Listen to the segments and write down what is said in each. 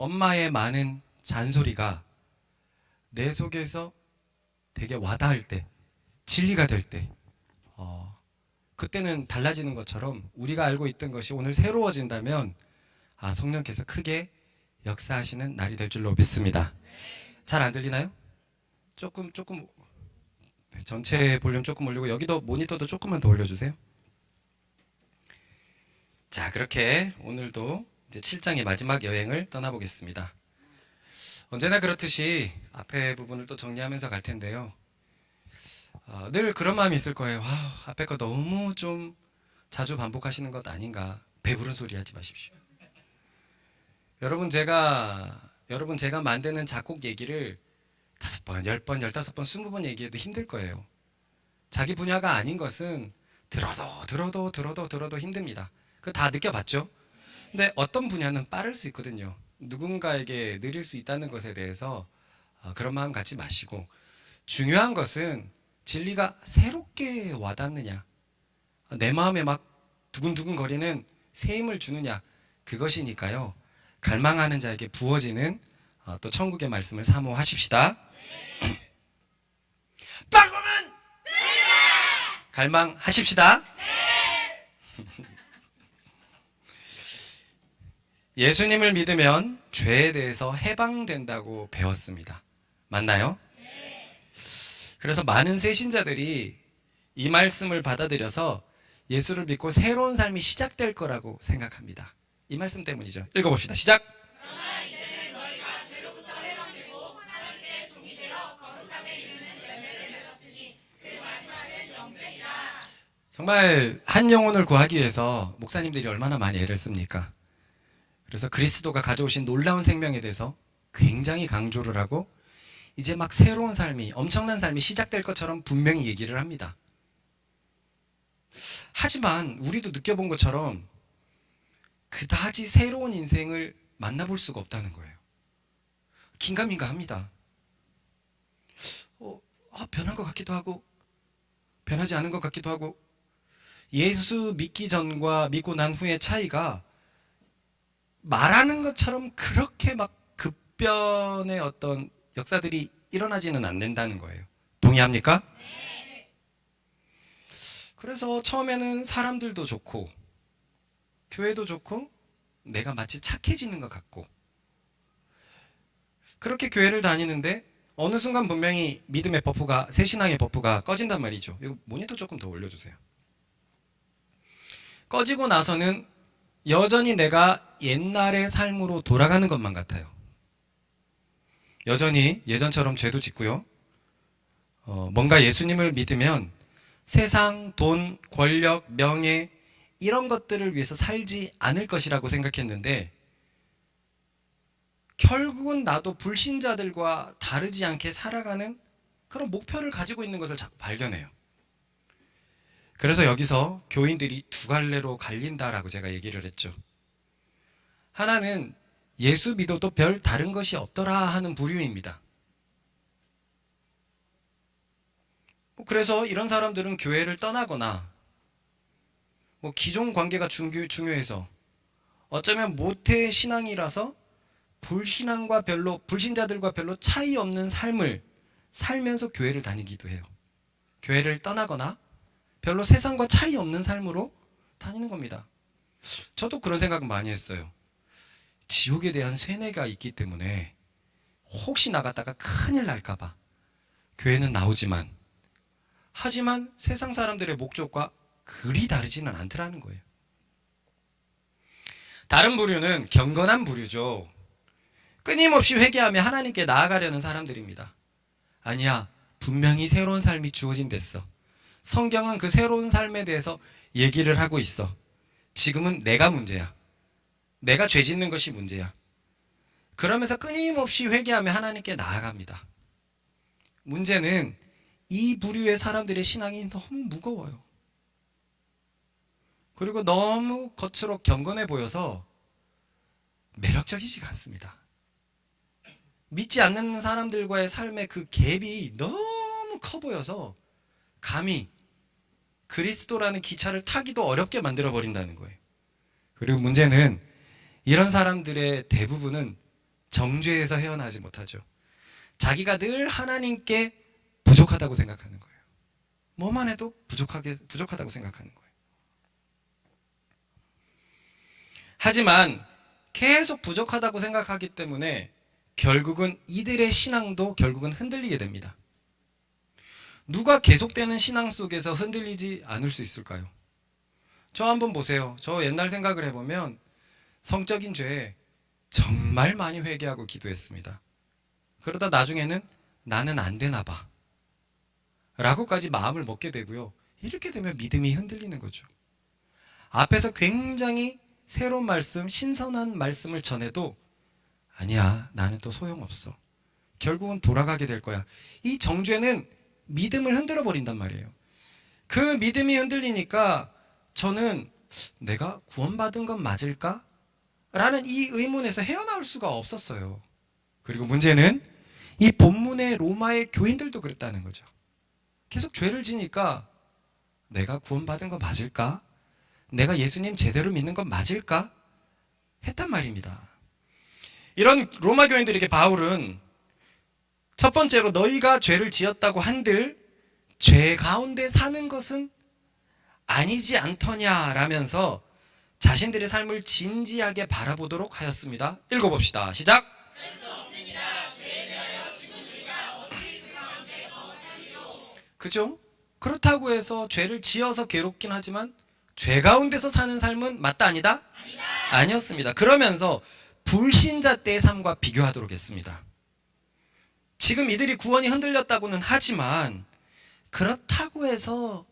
엄마의 많은 잔소리가 내 속에서 되게 와닿을 때, 진리가 될 때, 그때는 달라지는 것처럼 우리가 알고 있던 것이 오늘 새로워진다면 성령께서 크게 역사하시는 날이 될 줄로 믿습니다. 잘 안 들리나요? 조금 네, 전체 볼륨 조금 올리고 여기도 모니터도 조금만 더 올려주세요. 자, 그렇게 오늘도 이제 7장의 마지막 여행을 떠나보겠습니다. 언제나 그렇듯이 앞에 부분을 또 정리하면서 갈 텐데요. 늘 그런 마음이 있을 거예요. 앞에 거 너무 좀 자주 반복하시는 것 아닌가. 배부른 소리 하지 마십시오. 여러분 제가 만드는 작곡 얘기를 5번, 10번, 15번, 20번 얘기해도 힘들 거예요. 자기 분야가 아닌 것은 들어도 힘듭니다. 그거 다 느껴봤죠? 근데 어떤 분야는 빠를 수 있거든요. 누군가에게 느릴 수 있다는 것에 대해서 그런 마음 갖지 마시고, 중요한 것은 진리가 새롭게 와닿느냐, 내 마음에 막 두근두근 거리는 새 힘을 주느냐, 그것이니까요. 갈망하는 자에게 부어지는 또 천국의 말씀을 사모하십시다. 빵꾸만 갈망하십시다. 예수님을 믿으면 죄에 대해서 해방된다고 배웠습니다. 맞나요? 그래서 많은 새신자들이 이 말씀을 받아들여서 예수를 믿고 새로운 삶이 시작될 거라고 생각합니다. 이 말씀 때문이죠. 읽어봅시다. 시작! 그러나 이제는 너희가 죄로부터 해방되고 하나님께 종이 되어 거룩함에 이르는 열매를 맺었으니 그 마지막은 영생이라. 정말 한 영혼을 구하기 위해서 목사님들이 얼마나 많이 애를 씁니까? 그래서 그리스도가 가져오신 놀라운 생명에 대해서 굉장히 강조를 하고, 이제 막 새로운 삶이, 엄청난 삶이 시작될 것처럼 분명히 얘기를 합니다. 하지만 우리도 느껴본 것처럼 그다지 새로운 인생을 만나볼 수가 없다는 거예요. 긴가민가 합니다. 변한 것 같기도 하고 변하지 않은 것 같기도 하고, 예수 믿기 전과 믿고 난 후의 차이가 말하는 것처럼 그렇게 막 급변의 어떤 역사들이 일어나지는 않는다는 거예요. 동의합니까? 네. 그래서 처음에는 사람들도 좋고 교회도 좋고 내가 마치 착해지는 것 같고, 그렇게 교회를 다니는데 어느 순간 분명히 믿음의 버프가, 새 신앙의 버프가 꺼진단 말이죠. 이거 모니터 조금 더 올려주세요. 꺼지고 나서는 여전히 내가 옛날의 삶으로 돌아가는 것만 같아요. 여전히 예전처럼 죄도 짓고요. 뭔가 예수님을 믿으면 세상, 돈, 권력, 명예 이런 것들을 위해서 살지 않을 것이라고 생각했는데, 결국은 나도 불신자들과 다르지 않게 살아가는 그런 목표를 가지고 있는 것을 자꾸 발견해요. 그래서 여기서 교인들이 두 갈래로 갈린다라고 제가 얘기를 했죠. 하나는 예수 믿어도 별 다른 것이 없더라 하는 부류입니다. 그래서 이런 사람들은 교회를 떠나거나, 기존 관계가 중요해서, 어쩌면 모태 신앙이라서 불신자들과 별로 차이 없는 삶을 살면서 교회를 다니기도 해요. 교회를 떠나거나 별로 세상과 차이 없는 삶으로 다니는 겁니다. 저도 그런 생각은 많이 했어요. 지옥에 대한 세뇌가 있기 때문에 혹시 나갔다가 큰일 날까봐 교회는 나오지만, 하지만 세상 사람들의 목적과 그리 다르지는 않더라는 거예요. 다른 부류는 경건한 부류죠. 끊임없이 회개하며 하나님께 나아가려는 사람들입니다. 아니야, 분명히 새로운 삶이 주어진 됐어. 성경은 그 새로운 삶에 대해서 얘기를 하고 있어. 지금은 내가 문제야. 내가 죄 짓는 것이 문제야. 그러면서 끊임없이 회개하며 하나님께 나아갑니다. 문제는 이 부류의 사람들의 신앙이 너무 무거워요. 그리고 너무 겉으로 경건해 보여서 매력적이지가 않습니다. 믿지 않는 사람들과의 삶의 그 갭이 너무 커 보여서 감히 그리스도라는 기차를 타기도 어렵게 만들어 버린다는 거예요. 그리고 문제는 이런 사람들의 대부분은 정죄에서 헤어나지 못하죠. 자기가 늘 하나님께 부족하다고 생각하는 거예요. 뭐만 해도 부족하다고 생각하는 거예요. 하지만 계속 부족하다고 생각하기 때문에 결국은 이들의 신앙도 결국은 흔들리게 됩니다. 누가 계속되는 신앙 속에서 흔들리지 않을 수 있을까요? 저 한번 보세요. 저 옛날 생각을 해보면 성적인 죄에 정말 많이 회개하고 기도했습니다. 그러다 나중에는 나는 안 되나 봐 라고까지 마음을 먹게 되고요. 이렇게 되면 믿음이 흔들리는 거죠. 앞에서 굉장히 새로운 말씀, 신선한 말씀을 전해도 아니야, 나는 또 소용없어. 결국은 돌아가게 될 거야. 이 정죄는 믿음을 흔들어 버린단 말이에요. 그 믿음이 흔들리니까 저는 내가 구원받은 건 맞을까? 라는 이 의문에서 헤어나올 수가 없었어요. 그리고 문제는 이 본문의 로마의 교인들도 그랬다는 거죠. 계속 죄를 지니까 내가 구원받은 건 맞을까? 내가 예수님 제대로 믿는 건 맞을까? 했단 말입니다. 이런 로마 교인들에게 바울은 첫 번째로 너희가 죄를 지었다고 한들 죄 가운데 사는 것은 아니지 않더냐라면서 자신들의 삶을 진지하게 바라보도록 하였습니다. 읽어봅시다. 시작. 그죠? 그렇다고 해서 죄를 지어서 괴롭긴 하지만 죄 가운데서 사는 삶은 맞다 아니다? 아니었습니다. 그러면서 불신자 때의 삶과 비교하도록 했습니다. 지금 이들이 구원이 흔들렸다고는 하지만 그렇다고 해서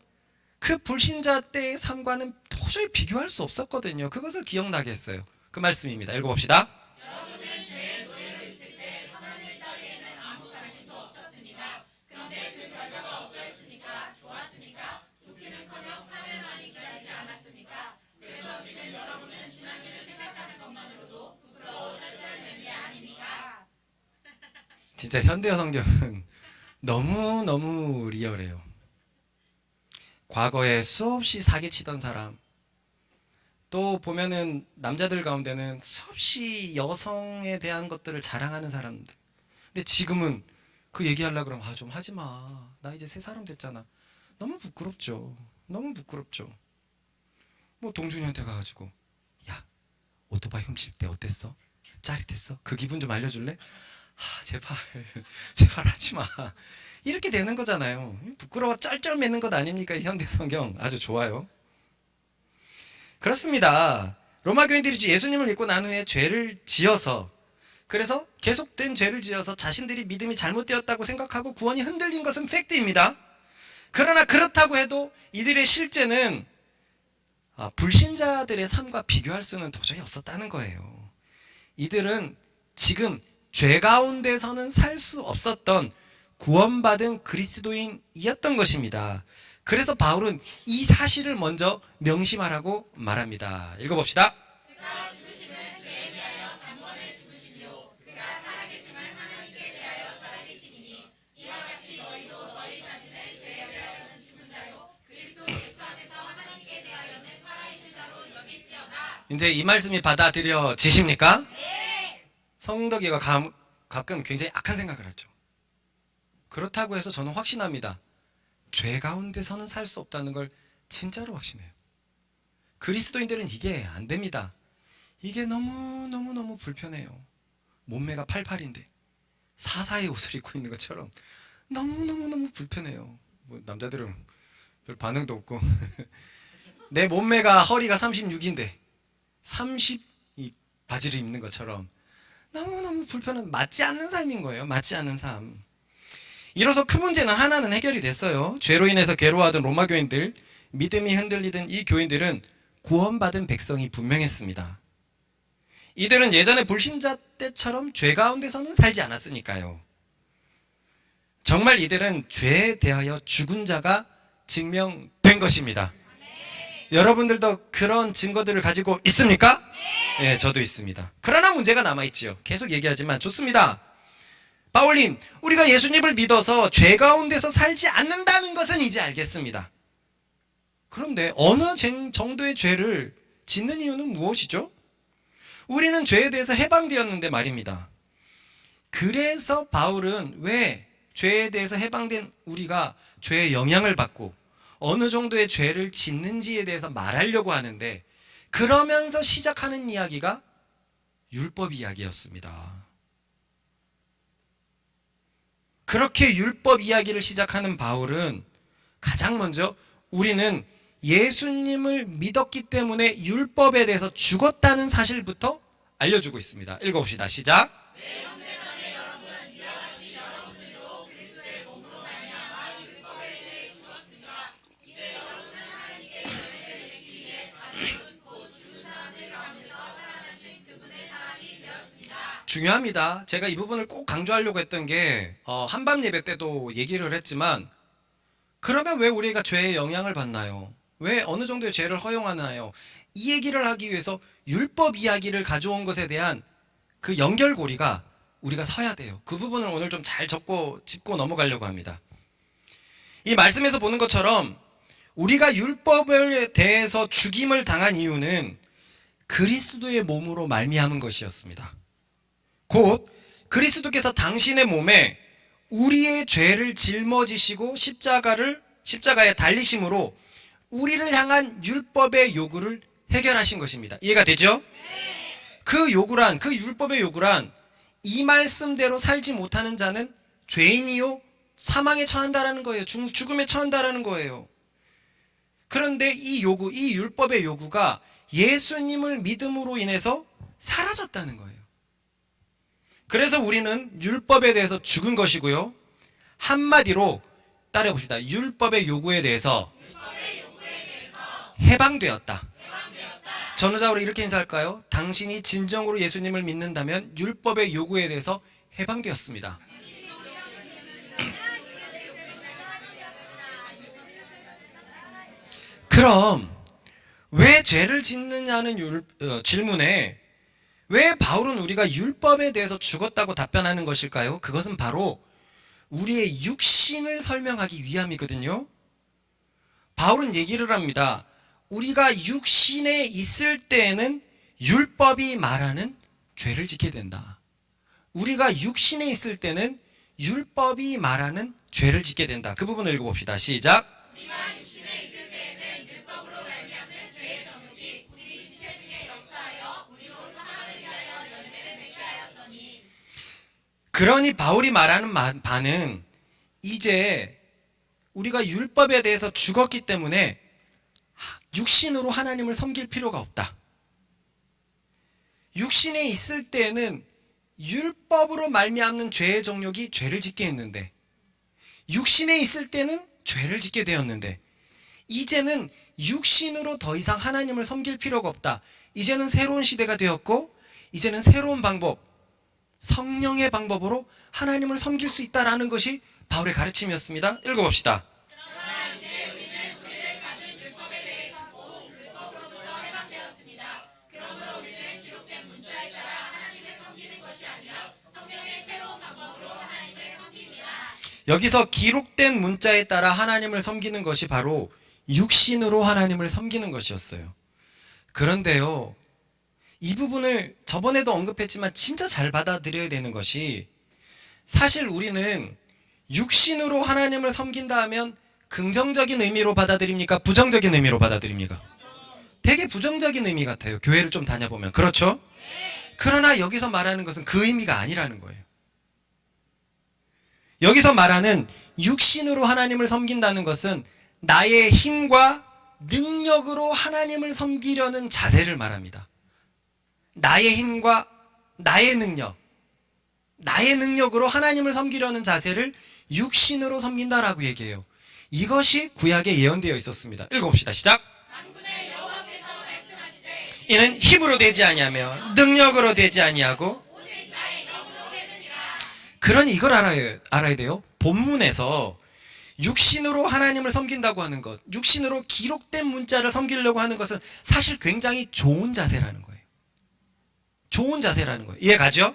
그 불신자 때의 삶과는 도저히 비교할 수 없었거든요. 그것을 기억나게 했어요. 그 말씀입니다. 읽어봅시다. 여러분은 죄의 노예로 있을 때 선한 일 따위에는 아무 관심도 없었습니다. 그런데 그 결과가 어떠했습니까? 좋았습니까? 좋기는커녕 판을 많이 기다리지 않았습니까? 그래서 지금 여러분은 지난일을 생각하는 것만으로도 부끄러워 쩔쩔매는 게 아닙니까? 진짜 현대 성경은 너무너무 리얼해요. 과거에 수없이 사기치던 사람, 또 보면은 남자들 가운데는 수없이 여성에 대한 것들을 자랑하는 사람들. 근데 지금은 그 얘기하려고 그러면 좀 하지 마. 나 이제 새 사람 됐잖아. 너무 부끄럽죠. 너무 부끄럽죠. 뭐 동준이한테 가가지고 야, 오토바이 훔칠 때 어땠어? 짜릿했어? 그 기분 좀 알려줄래? 제발 제발 하지 마. 이렇게 되는 거잖아요. 부끄러워 쩔쩔매는 것 아닙니까? 이 현대 성경 아주 좋아요. 그렇습니다. 로마 교인들이 예수님을 믿고 난 후에 죄를 지어서, 그래서 계속된 죄를 지어서 자신들이 믿음이 잘못되었다고 생각하고 구원이 흔들린 것은 팩트입니다. 그러나 그렇다고 해도 이들의 실제는 불신자들의 삶과 비교할 수는 도저히 없었다는 거예요. 이들은 지금 죄 가운데서는 살 수 없었던 구원받은 그리스도인이었던 것입니다. 그래서 바울은 이 사실을 먼저 명심하라고 말합니다. 읽어봅시다. 그가 죽으심은 죄에 대하여 단번에 죽으시며 그가 살아계심은 하나님께 대하여 살아계심이니 이와 같이 너희도 너희 자신을 죄에 대하여는 죽은 자요 그리스도 예수 안에서 하나님께 대하여는 살아있는 자로 여길지어다. 이제 이 말씀이 받아들여지십니까? 네. 성덕이가 가끔 굉장히 악한 생각을 하죠. 그렇다고 해서 저는 확신합니다. 죄 가운데서는 살 수 없다는 걸 진짜로 확신해요. 그리스도인들은 이게 안 됩니다. 이게 너무 불편해요. 몸매가 88인데 사사의 옷을 입고 있는 것처럼 너무 불편해요. 뭐 남자들은 별 반응도 없고 내 몸매가 허리가 36인데 30 이 바지를 입는 것처럼 너무 불편한, 맞지 않는 삶인 거예요. 맞지 않는 삶. 이로써 큰 문제는 하나는 해결이 됐어요. 죄로 인해서 괴로워하던 로마 교인들, 믿음이 흔들리던 이 교인들은 구원받은 백성이 분명했습니다. 이들은 예전에 불신자 때처럼 죄 가운데서는 살지 않았으니까요. 정말 이들은 죄에 대하여 죽은 자가 증명된 것입니다. 여러분들도 그런 증거들을 가지고 있습니까? 네, 저도 있습니다. 그러나 문제가 남아있지요. 계속 얘기하지만 좋습니다. 바울님, 우리가 예수님을 믿어서 죄 가운데서 살지 않는다는 것은 이제 알겠습니다. 그런데 어느 정도의 죄를 짓는 이유는 무엇이죠? 우리는 죄에 대해서 해방되었는데 말입니다. 그래서 바울은 왜 죄에 대해서 해방된 우리가 죄의 영향을 받고 어느 정도의 죄를 짓는지에 대해서 말하려고 하는데, 그러면서 시작하는 이야기가 율법 이야기였습니다. 그렇게 율법 이야기를 시작하는 바울은 가장 먼저 우리는 예수님을 믿었기 때문에 율법에 대해서 죽었다는 사실부터 알려주고 있습니다. 읽어봅시다. 시작. 중요합니다. 제가 이 부분을 꼭 강조하려고 했던 게 한밤 예배 때도 얘기를 했지만, 그러면 왜 우리가 죄의 영향을 받나요? 왜 어느 정도의 죄를 허용하나요? 이 얘기를 하기 위해서 율법 이야기를 가져온 것에 대한 그 연결고리가 우리가 서야 돼요. 그 부분을 오늘 좀 잘 짚고 넘어가려고 합니다. 이 말씀에서 보는 것처럼 우리가 율법에 대해서 죽임을 당한 이유는 그리스도의 몸으로 말미암은 것이었습니다. 곧 그리스도께서 당신의 몸에 우리의 죄를 жил머지시고 십자가에 달리심으로 우리를 향한 율법의 요구를 해결하신 것입니다. 이해가 되죠? 그 율법의 요구란 이 말씀대로 살지 못하는 자는 죄인이요 사망에 처한다라는 거예요. 죽음에 처한다라는 거예요. 그런데 이 율법의 요구가 예수님을 믿음으로 인해서 사라졌다는 거예요. 그래서 우리는 율법에 대해서 죽은 것이고요. 한마디로 따라해봅시다. 율법의 요구에 대해서 해방되었다. 전후자로 이렇게 인사할까요? 당신이 진정으로 예수님을 믿는다면 율법의 요구에 대해서 해방되었습니다. 그럼 왜 죄를 짓느냐는 질문에 왜 바울은 우리가 율법에 대해서 죽었다고 답변하는 것일까요? 그것은 바로 우리의 육신을 설명하기 위함이거든요. 바울은 얘기를 합니다. 우리가 육신에 있을 때에는 율법이 말하는 죄를 짓게 된다. 우리가 육신에 있을 때는 율법이 말하는 죄를 짓게 된다. 그 부분을 읽어봅시다. 시작. 우리가 육신에 있을 때에는 율법으로 말미암는 죄의 정욕이 우리 지체 중에 역사하여 우리로 사망을 위하여 열매를 맺게 하였더니. 그러니 바울이 말하는 바는 이제 우리가 율법에 대해서 죽었기 때문에 육신으로 하나님을 섬길 필요가 없다. 육신에 있을 때는 율법으로 말미암는 죄의 정욕이 죄를 짓게 했는데, 육신에 있을 때는 죄를 짓게 되었는데, 이제는 육신으로 더 이상 하나님을 섬길 필요가 없다. 이제는 새로운 시대가 되었고, 이제는 새로운 방법, 성령의 방법으로 하나님을 섬길 수 있다라는 것이 바울의 가르침이었습니다. 읽어봅시다. 그러나 이제 우리는 우리를 받은 율법에 대해서 곧 율법으로부터 해방되었습니다. 그러므로 우리는 기록된 문자에 따라 하나님을 섬기는 것이 아니라 성령의 새로운 방법으로 하나님을 섬깁니다. 여기서 기록된 문자에 따라 하나님을 섬기는 것이 바로 육신으로 하나님을 섬기는 것이었어요. 그런데요, 이 부분을 저번에도 언급했지만 진짜 잘 받아들여야 되는 것이, 사실 우리는 육신으로 하나님을 섬긴다 하면 긍정적인 의미로 받아들입니까? 부정적인 의미로 받아들입니까? 되게 부정적인 의미 같아요. 교회를 좀 다녀보면. 그렇죠? 그러나 여기서 말하는 것은 그 의미가 아니라는 거예요. 여기서 말하는 육신으로 하나님을 섬긴다는 것은 나의 힘과 능력으로 하나님을 섬기려는 자세를 말합니다. 나의 힘과 나의 능력으로 하나님을 섬기려는 자세를 육신으로 섬긴다라고 얘기해요. 이것이 구약에 예언되어 있었습니다. 읽어봅시다. 시작. 만군의 여호와께서 말씀하시되 이는 힘으로 되지 아니하며 능력으로 되지 아니하고 오직 나의 영으로 되느니라. 그러니 이걸 알아야 돼요. 본문에서 육신으로 하나님을 섬긴다고 하는 것, 육신으로 기록된 문자를 섬기려고 하는 것은 사실 굉장히 좋은 자세라는 거예요. 좋은 자세라는 거예요. 이해 가죠?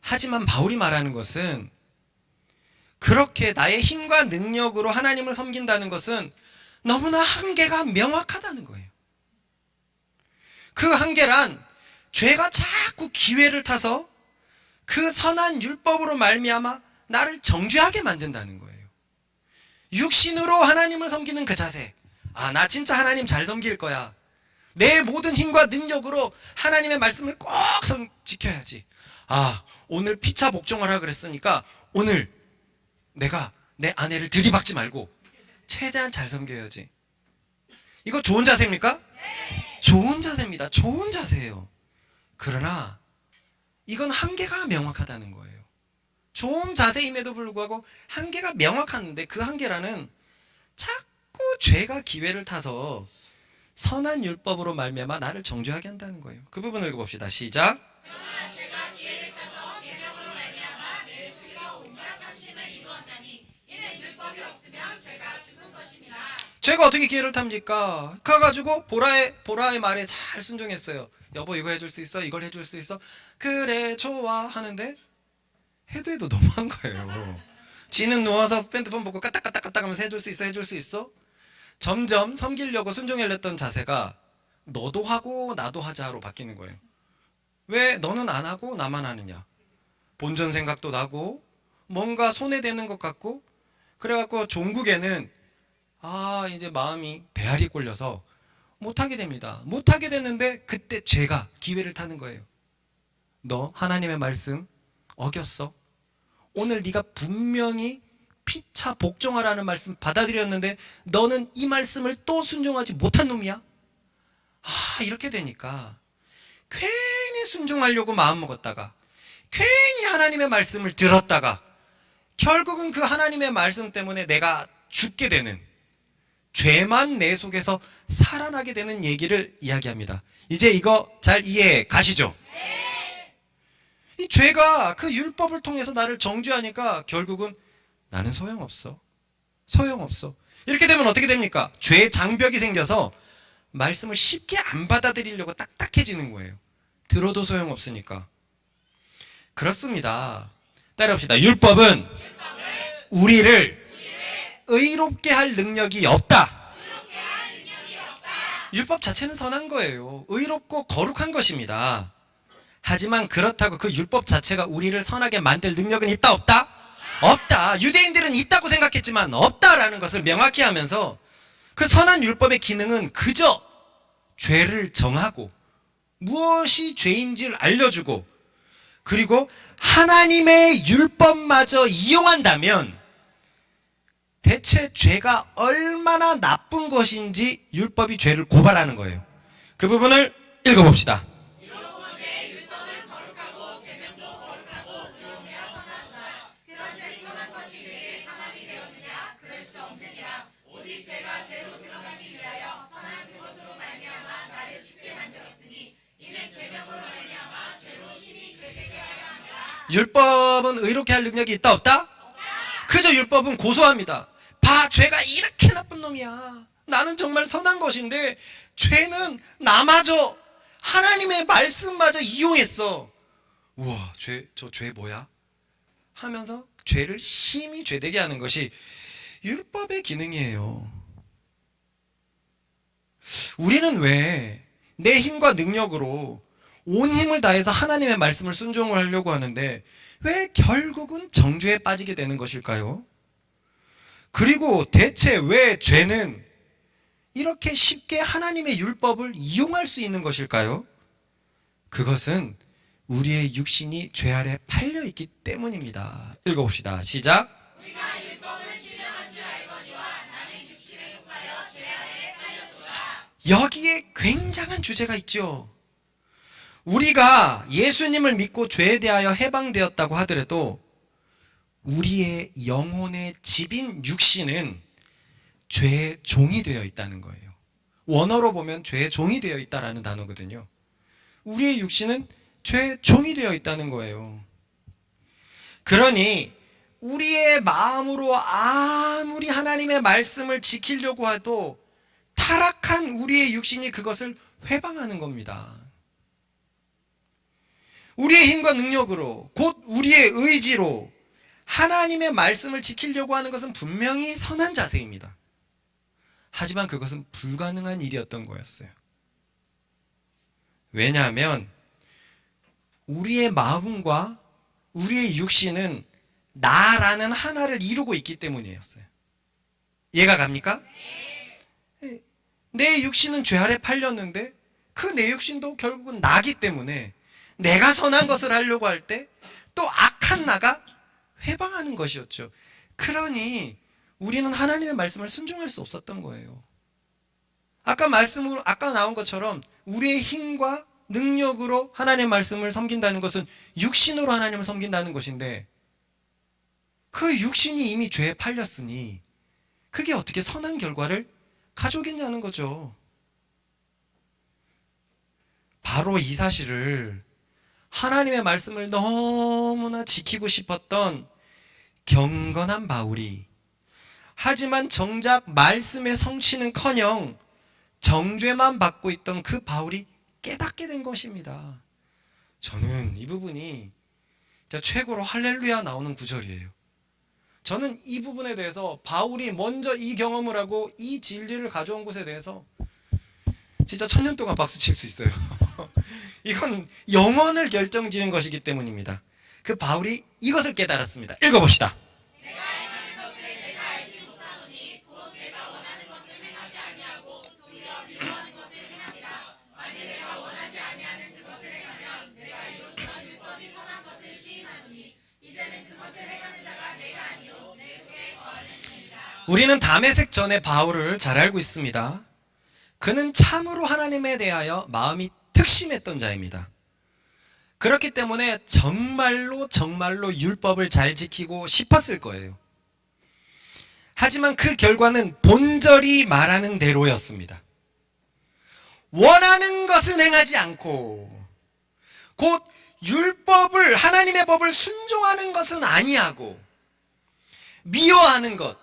하지만 바울이 말하는 것은 그렇게 나의 힘과 능력으로 하나님을 섬긴다는 것은 너무나 한계가 명확하다는 거예요. 그 한계란 죄가 자꾸 기회를 타서 그 선한 율법으로 말미암아 나를 정죄하게 만든다는 거예요. 육신으로 하나님을 섬기는 그 자세. 아, 나 진짜 하나님 잘 섬길 거야. 내 모든 힘과 능력으로 하나님의 말씀을 꼭 지켜야지. 아, 오늘 피차 복종하라 그랬으니까 오늘 내가 내 아내를 들이박지 말고 최대한 잘 섬겨야지. 이거 좋은 자세입니까? 좋은 자세입니다. 좋은 자세예요. 그러나 이건 한계가 명확하다는 거예요. 좋은 자세임에도 불구하고 한계가 명확한데 그 한계라는 자꾸 죄가 기회를 타서 선한 율법으로 말미암아 나를 정죄하게 한다는 거예요. 그 부분을 읽어봅시다. 시작. 그러나 죄가 기회를 타서 계명으로 말미암아 내 속에서 온갖 탐심을 이루었나니 이는 율법이 없으면 죄가 죽은 것입니다. 죄가 어떻게 기회를 탑니까? 가가지고 보라의 말에 잘 순종했어요. 여보 이거 해줄 수 있어? 이걸 해줄 수 있어? 그래 좋아 하는데 해도 너무한 거예요. 지는 누워서 핸드폰 보고 까딱까딱 하면서 해줄 수 있어? 해줄 수 있어? 점점 섬기려고 순종하려던 자세가 너도 하고 나도 하자로 바뀌는 거예요. 왜 너는 안 하고 나만 하느냐? 본전 생각도 나고 뭔가 손해되는 것 같고 그래갖고 종국에는 이제 마음이 배알이 꼴려서 못하게 됩니다. 못하게 됐는데 그때 죄가 기회를 타는 거예요. 너 하나님의 말씀 어겼어? 오늘 네가 분명히 피차 복종하라는 말씀 받아들였는데 너는 이 말씀을 또 순종하지 못한 놈이야? 이렇게 되니까 괜히 순종하려고 마음먹었다가 괜히 하나님의 말씀을 들었다가 결국은 그 하나님의 말씀 때문에 내가 죽게 되는 죄만 내 속에서 살아나게 되는 얘기를 이야기합니다. 이제 이거 잘 이해해 가시죠? 이 죄가 그 율법을 통해서 나를 정죄하니까 결국은 나는 소용없어. 소용없어. 이렇게 되면 어떻게 됩니까? 죄의 장벽이 생겨서 말씀을 쉽게 안 받아들이려고 딱딱해지는 거예요. 들어도 소용없으니까. 그렇습니다. 따라합시다. 율법은 우리를 의롭게 할 능력이 없다. 율법 자체는 선한 거예요. 의롭고 거룩한 것입니다. 하지만 그렇다고 그 율법 자체가 우리를 선하게 만들 능력은 있다 없다? 없다. 유대인들은 있다고 생각했지만 없다라는 것을 명확히 하면서 그 선한 율법의 기능은 그저 죄를 정하고 무엇이 죄인지를 알려주고 그리고 하나님의 율법마저 이용한다면 대체 죄가 얼마나 나쁜 것인지 율법이 죄를 고발하는 거예요. 그 부분을 읽어봅시다. 이로부건대 율법은 거룩하고 계명도 거룩하고 그러므로 선하도다. 그런즉 선한 것이 내게 사망이 되었느냐? 그럴 수 없느니라. 오직 죄가 죄로 들어가기 위하여 선한 그것으로 말미암아 나를 죽게 만들었으니 이는 계명으로 말미암아 죄로 심히 죄되게 하려 함이라. 율법은 의롭게 할 능력이 있다 없다? 그저 율법은 고소합니다. 봐, 죄가 이렇게 나쁜 놈이야. 나는 정말 선한 것인데 죄는 나마저 하나님의 말씀마저 이용했어. 우와, 저 죄 뭐야? 하면서 죄를 심히 죄되게 하는 것이 율법의 기능이에요. 우리는 왜 내 힘과 능력으로 온 힘을 다해서 하나님의 말씀을 순종을 하려고 하는데 왜 결국은 정죄에 빠지게 되는 것일까요? 그리고 대체 왜 죄는 이렇게 쉽게 하나님의 율법을 이용할 수 있는 것일까요? 그것은 우리의 육신이 죄 아래 팔려 있기 때문입니다. 읽어봅시다. 시작. 우리가 율법을 신령한 줄 알거니와 나는 육신에 속하여 죄 아래에 팔렸도다. 여기에 굉장한 주제가 있죠. 우리가 예수님을 믿고 죄에 대하여 해방되었다고 하더라도 우리의 영혼의 집인 육신은 죄의 종이 되어 있다는 거예요. 원어로 보면 죄의 종이 되어 있다라는 단어거든요. 우리의 육신은 죄의 종이 되어 있다는 거예요. 그러니 우리의 마음으로 아무리 하나님의 말씀을 지키려고 해도 타락한 우리의 육신이 그것을 회방하는 겁니다. 우리의 힘과 능력으로 곧 우리의 의지로 하나님의 말씀을 지키려고 하는 것은 분명히 선한 자세입니다. 하지만 그것은 불가능한 일이었던 거였어요. 왜냐하면 우리의 마음과 우리의 육신은 나라는 하나를 이루고 있기 때문이었어요. 이해가 갑니까? 네. 내 육신은 죄 아래 팔렸는데 그 내 육신도 결국은 나기 때문에 내가 선한 것을 하려고 할 때 또 악한 나가 회방하는 것이었죠. 그러니 우리는 하나님의 말씀을 순종할 수 없었던 거예요. 아까 나온 것처럼 우리의 힘과 능력으로 하나님의 말씀을 섬긴다는 것은 육신으로 하나님을 섬긴다는 것인데 그 육신이 이미 죄에 팔렸으니 그게 어떻게 선한 결과를 가져오겠냐는 거죠. 바로 이 사실을 하나님의 말씀을 너무나 지키고 싶었던 경건한 바울이 하지만 정작 말씀의 성취는커녕 정죄만 받고 있던 그 바울이 깨닫게 된 것입니다. 저는 이 부분이 최고로 할렐루야 나오는 구절이에요. 저는 이 부분에 대해서 바울이 먼저 이 경험을 하고 이 진리를 가져온 것에 대해서 진짜 1000년 동안 박수 칠 수 있어요. 이건 영혼을 결정지는 것이기 때문입니다. 그 바울이 이것을 깨달았습니다. 읽어봅시다. 내가 행하는 것을 내가 알지 못하노니 곧 내가 원하는 것을 행하지 아니하고 도리어 미워하는 것을 행함이라. 만일 내가 원하지 아니하는 그것을 행하면 내가 이로써 율법이 선한 것을 시인하노니 이제는 그것을 행하는 자가 내가 아니요 내 속에 거하는 이니라. 우리는 담에색 전에 바울을 잘 알고 있습니다. 그는 참으로 하나님에 대하여 마음이 특심했던 자입니다. 그렇기 때문에 정말로 율법을 잘 지키고 싶었을 거예요. 하지만 그 결과는 본절이 말하는 대로였습니다. 원하는 것은 행하지 않고 곧 율법을 하나님의 법을 순종하는 것은 아니하고 미워하는 것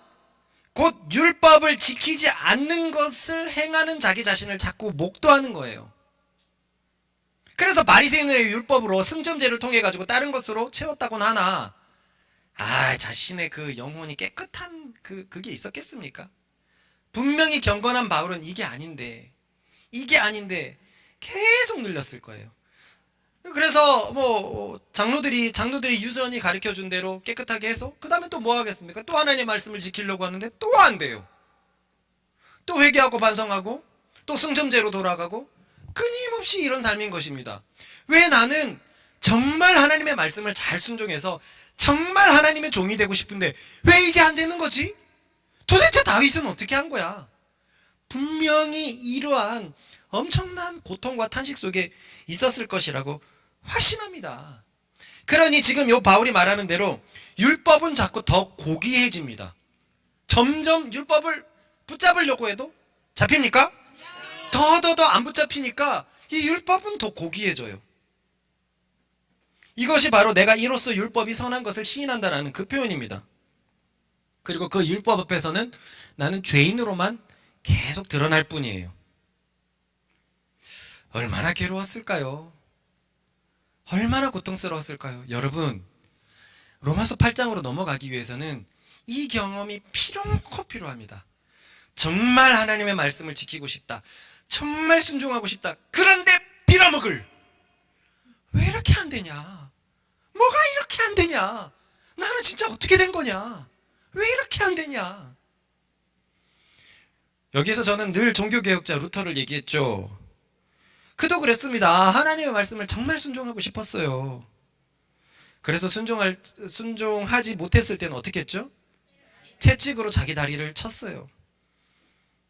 곧 율법을 지키지 않는 것을 행하는 자기 자신을 자꾸 목도하는 거예요. 그래서 바리새인의 율법으로 승점제를 통해 가지고 다른 것으로 채웠다고는 하나 자신의 그 영혼이 깨끗한 그게 있었겠습니까? 분명히 경건한 바울은 이게 아닌데 계속 늘렸을 거예요. 그래서 장로들이 유선이 가르쳐 준 대로 깨끗하게 해서 그 다음에 또 뭐 하겠습니까? 또 하나님의 말씀을 지키려고 하는데 또 안 돼요. 또 회개하고 반성하고 또 승점제로 돌아가고 끊임없이 이런 삶인 것입니다. 왜 나는 정말 하나님의 말씀을 잘 순종해서 정말 하나님의 종이 되고 싶은데 왜 이게 안 되는 거지? 도대체 다윗은 어떻게 한 거야? 분명히 이러한 엄청난 고통과 탄식 속에 있었을 것이라고 확신합니다. 그러니 지금 요 바울이 말하는 대로 율법은 자꾸 더 고귀해집니다. 점점 율법을 붙잡으려고 해도 잡힙니까? 더 안 붙잡히니까 이 율법은 더 고귀해져요. 이것이 바로 내가 이로써 율법이 선한 것을 시인한다라는 그 표현입니다. 그리고 그 율법 앞에서는 나는 죄인으로만 계속 드러날 뿐이에요. 얼마나 괴로웠을까요? 얼마나 고통스러웠을까요? 여러분, 로마서 8장으로 넘어가기 위해서는 이 경험이 필요하고 필요합니다. 정말 하나님의 말씀을 지키고 싶다. 정말 순종하고 싶다. 그런데 빌어먹을. 왜 이렇게 안 되냐? 뭐가 이렇게 안 되냐? 나는 진짜 어떻게 된 거냐? 왜 이렇게 안 되냐? 여기서 저는 늘 종교개혁자 루터를 얘기했죠. 그도 그랬습니다. 하나님의 말씀을 정말 순종하고 싶었어요. 그래서 순종하지 못했을 때는 어떻게 했죠? 채찍으로 자기 다리를 쳤어요.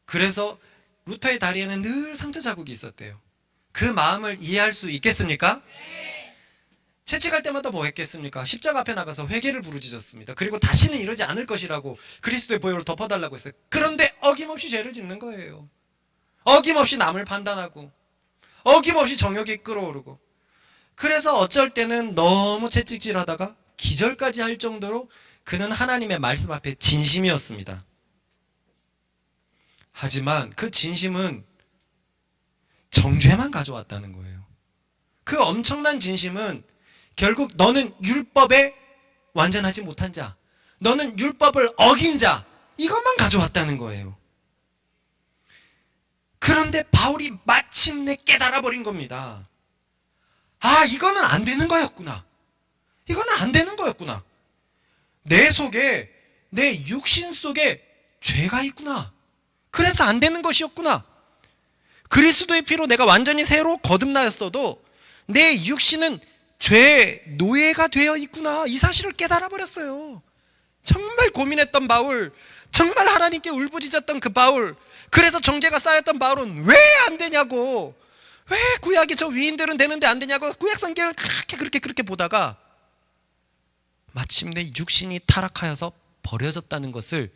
그래서 루터의 다리에는 늘 상처 자국이 있었대요. 그 마음을 이해할 수 있겠습니까? 채찍할 때마다 뭐 했겠습니까? 십자가 앞에 나가서 회개를 부르짖었습니다. 그리고 다시는 이러지 않을 것이라고 그리스도의 보혈을 덮어달라고 했어요. 그런데 어김없이 죄를 짓는 거예요. 어김없이 남을 판단하고 어김없이 정욕이 끌어오르고 그래서 어쩔 때는 너무 채찍질하다가 기절까지 할 정도로 그는 하나님의 말씀 앞에 진심이었습니다. 하지만 그 진심은 정죄만 가져왔다는 거예요. 그 엄청난 진심은 결국 너는 율법에 완전하지 못한 자, 너는 율법을 어긴 자, 이것만 가져왔다는 거예요. 그런데 바울이 마침내 깨달아 버린 겁니다. 이거는 안 되는 거였구나. 이건 안 되는 거였구나. 내 속에, 내 육신 속에 죄가 있구나. 그래서 안 되는 것이었구나. 그리스도의 피로 내가 완전히 새로 거듭나였어도 내 육신은 죄의 노예가 되어 있구나. 이 사실을 깨달아 버렸어요. 정말 고민했던 바울, 정말 하나님께 울부짖었던 그 바울, 그래서 정죄가 쌓였던 바울은 왜 안 되냐고, 왜 구약이 저 위인들은 되는데 안 되냐고 구약 성경을 그렇게 보다가 마침내 육신이 타락하여서 버려졌다는 것을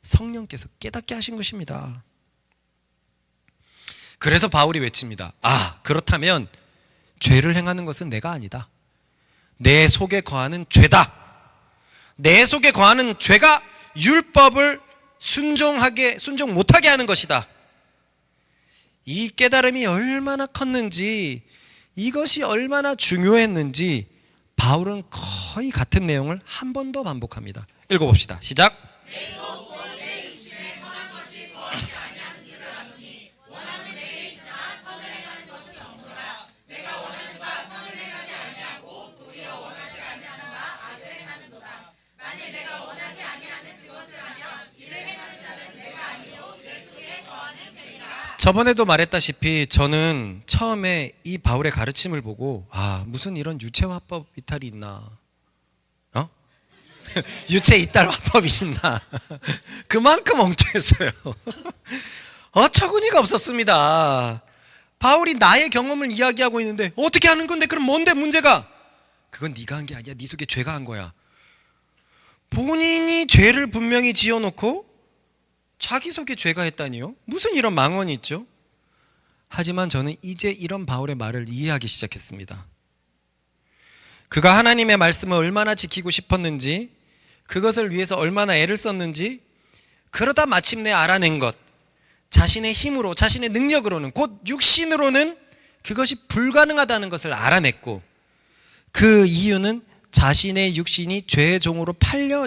성령께서 깨닫게 하신 것입니다. 그래서 바울이 외칩니다. 아, 그렇다면 죄를 행하는 것은 내가 아니다. 내 속에 거하는 죄다. 내 속에 거하는 죄가 율법을 순종 못하게 하는 것이다. 이 깨달음이 얼마나 컸는지, 이것이 얼마나 중요했는지 바울은 거의 같은 내용을 한 번 더 반복합니다. 읽어봅시다. 시작. 저번에도 말했다시피 저는 처음에 이 바울의 가르침을 보고 무슨 이런 유체화법 이탈이 있나, 유체 이탈 화법이 있나 그만큼 엉뚱했어요. 어처구니가 없었습니다. 바울이 나의 경험을 이야기하고 있는데 어떻게 하는 건데, 그럼 뭔데 문제가? 그건 네가 한 게 아니야. 네 속에 죄가 한 거야. 본인이 죄를 분명히 지어놓고 자기 속에 죄가 했다니요? 무슨 이런 망언이 있죠? 하지만 저는 이제 이런 바울의 말을 이해하기 시작했습니다. 그가 하나님의 말씀을 얼마나 지키고 싶었는지, 그것을 위해서 얼마나 애를 썼는지, 그러다 마침내 알아낸 것, 자신의 힘으로, 자신의 능력으로는, 곧 육신으로는 그것이 불가능하다는 것을 알아냈고, 그 이유는 자신의 육신이 죄의 종으로 팔려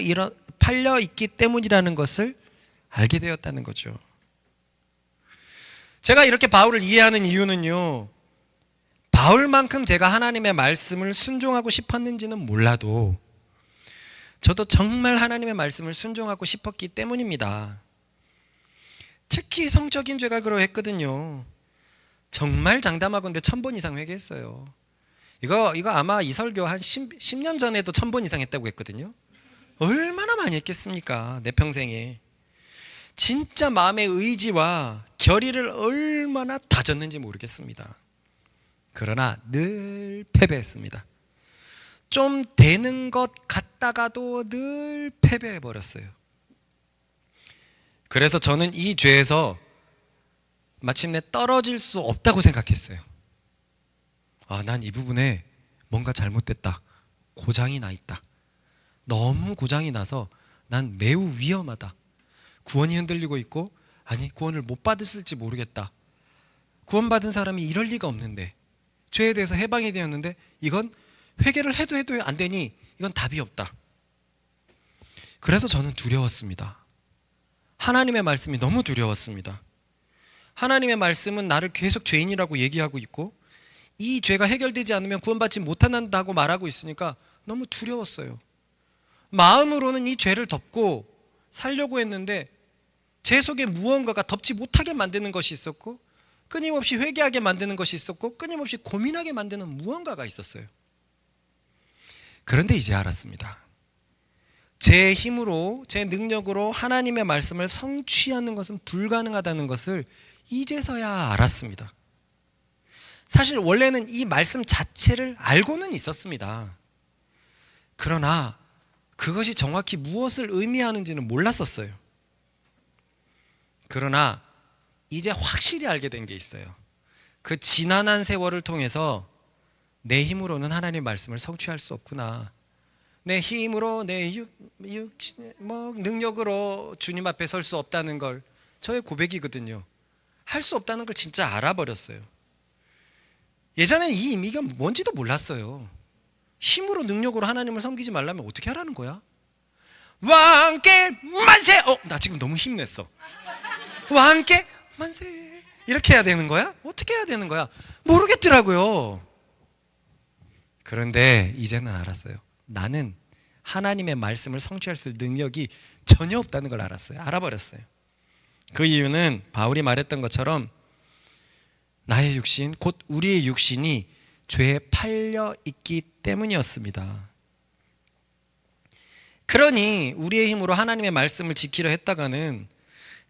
있기 때문이라는 것을 알게 되었다는 거죠. 제가 이렇게 바울을 이해하는 이유는요, 바울만큼 제가 하나님의 말씀을 순종하고 싶었는지는 몰라도 저도 정말 하나님의 말씀을 순종하고 싶었기 때문입니다. 특히 성적인 죄가 그러했거든요. 정말 장담하건대 1000번 이상 회개했어요. 이거 아마 이 설교 한 10년 전에도 1000번 이상 했다고 했거든요. 얼마나 많이 했겠습니까? 내 평생에. 진짜 마음의 의지와 결의를 얼마나 다졌는지 모르겠습니다. 그러나 늘 패배했습니다. 좀 되는 것 같다가도 늘 패배해버렸어요. 그래서 저는 이 죄에서 마침내 떨어질 수 없다고 생각했어요. 난 이 부분에 뭔가 잘못됐다. 고장이 나 있다. 너무 고장이 나서 난 매우 위험하다. 구원이 흔들리고 있고, 구원을 못 받았을지 모르겠다. 구원받은 사람이 이럴 리가 없는데, 죄에 대해서 해방이 되었는데 이건 회개를 해도 안 되니 이건 답이 없다. 그래서 저는 두려웠습니다. 하나님의 말씀이 너무 두려웠습니다. 하나님의 말씀은 나를 계속 죄인이라고 얘기하고 있고, 이 죄가 해결되지 않으면 구원받지 못한다고 말하고 있으니까 너무 두려웠어요. 마음으로는 이 죄를 덮고 살려고 했는데 제 속에 무언가가 덮지 못하게 만드는 것이 있었고, 끊임없이 회개하게 만드는 것이 있었고, 끊임없이 고민하게 만드는 무언가가 있었어요. 그런데 이제 알았습니다. 제 힘으로, 제 능력으로 하나님의 말씀을 성취하는 것은 불가능하다는 것을 이제서야 알았습니다. 사실 원래는 이 말씀 자체를 알고는 있었습니다. 그러나 그것이 정확히 무엇을 의미하는지는 몰랐었어요. 그러나 이제 확실히 알게 된 게 있어요. 그 지난한 세월을 통해서 내 힘으로는 하나님의 말씀을 성취할 수 없구나. 내 힘으로, 내 능력으로 주님 앞에 설 수 없다는 걸, 저의 고백이거든요. 할 수 없다는 걸 진짜 알아버렸어요. 예전엔 이 의미가 뭔지도 몰랐어요. 힘으로, 능력으로 하나님을 섬기지 말라면 어떻게 하라는 거야? 왕께 만세! 나 지금 너무 힘냈어. 왕께 만세! 이렇게 해야 되는 거야? 어떻게 해야 되는 거야? 모르겠더라고요. 그런데 이제는 알았어요. 나는 하나님의 말씀을 성취할 수 있는 능력이 전혀 없다는 걸 알았어요. 알아버렸어요. 그 이유는 바울이 말했던 것처럼 나의 육신, 곧 우리의 육신이 죄에 팔려 있기 때문이었습니다. 그러니 우리의 힘으로 하나님의 말씀을 지키려 했다가는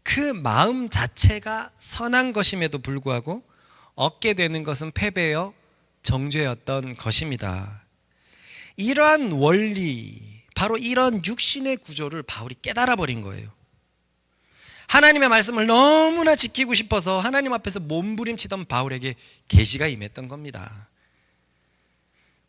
그 마음 자체가 선한 것임에도 불구하고 얻게 되는 것은 패배여 정죄였던 것입니다. 이러한 원리, 바로 이런 육신의 구조를 바울이 깨달아 버린 거예요. 하나님의 말씀을 너무나 지키고 싶어서 하나님 앞에서 몸부림치던 바울에게 계시가 임했던 겁니다.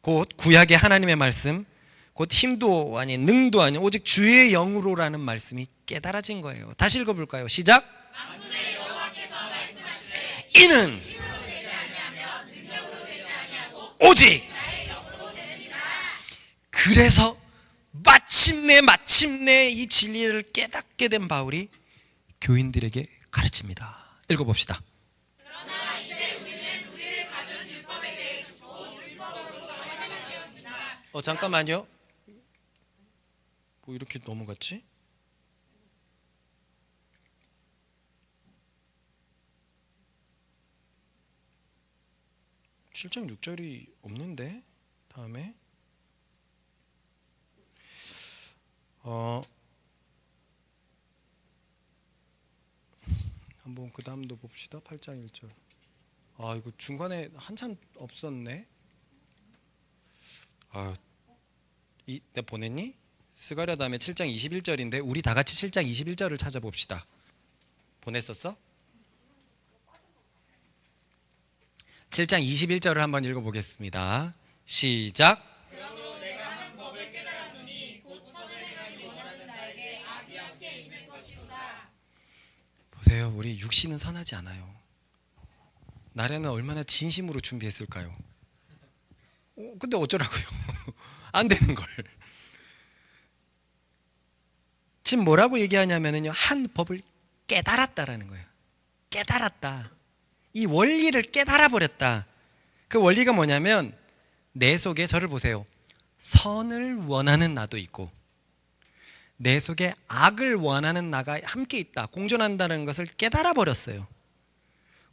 곧 구약의 하나님의 말씀, 곧 힘도 아닌 능도 아닌 오직 주의 영으로라는 말씀이 깨달아진 거예요. 다시 읽어볼까요? 시작. 만군의 여호와께서 말씀하시되 이는 힘으로 되지 아니하며 능력으로 되지 아니하고 오직 나의 영으로 되느니라. 그래서 마침내 이 진리를 깨닫게 된 바울이 교인들에게 가르칩니다. 읽어봅시다. 그러나 이제 우리는 우리를 받은 율법에 대해 죽고 율법으로 하나님을 되었습니다. 잠깐만요. 뭐 이렇게 넘어갔지? 실장 6절이 없는데 다음에 한번 그 다음도 봅시다. 8장 1절. 이거 중간에 한참 없었네. 내가 보냈니? 스가랴 다음에 7장 21절인데 우리 다 같이 7장 21절을 찾아봅시다. 보냈었어? 7장 21절을 한번 읽어보겠습니다. 시작. 그러므로 내가 한 법을 깨달았노니 곧 선을 행하기 원하는 나에게 악이 함께 있는 것이로다. 보세요. 우리 육신은 선하지 않아요. 나라는 얼마나 진심으로 준비했을까요? 근데 어쩌라고요? 안 되는 걸. 지금 뭐라고 얘기하냐면요, 한 법을 깨달았다라는 거예요. 깨달았다. 이 원리를 깨달아 버렸다. 그 원리가 뭐냐면 내 속에, 저를 보세요, 선을 원하는 나도 있고 내 속에 악을 원하는 나가 함께 있다, 공존한다는 것을 깨달아 버렸어요.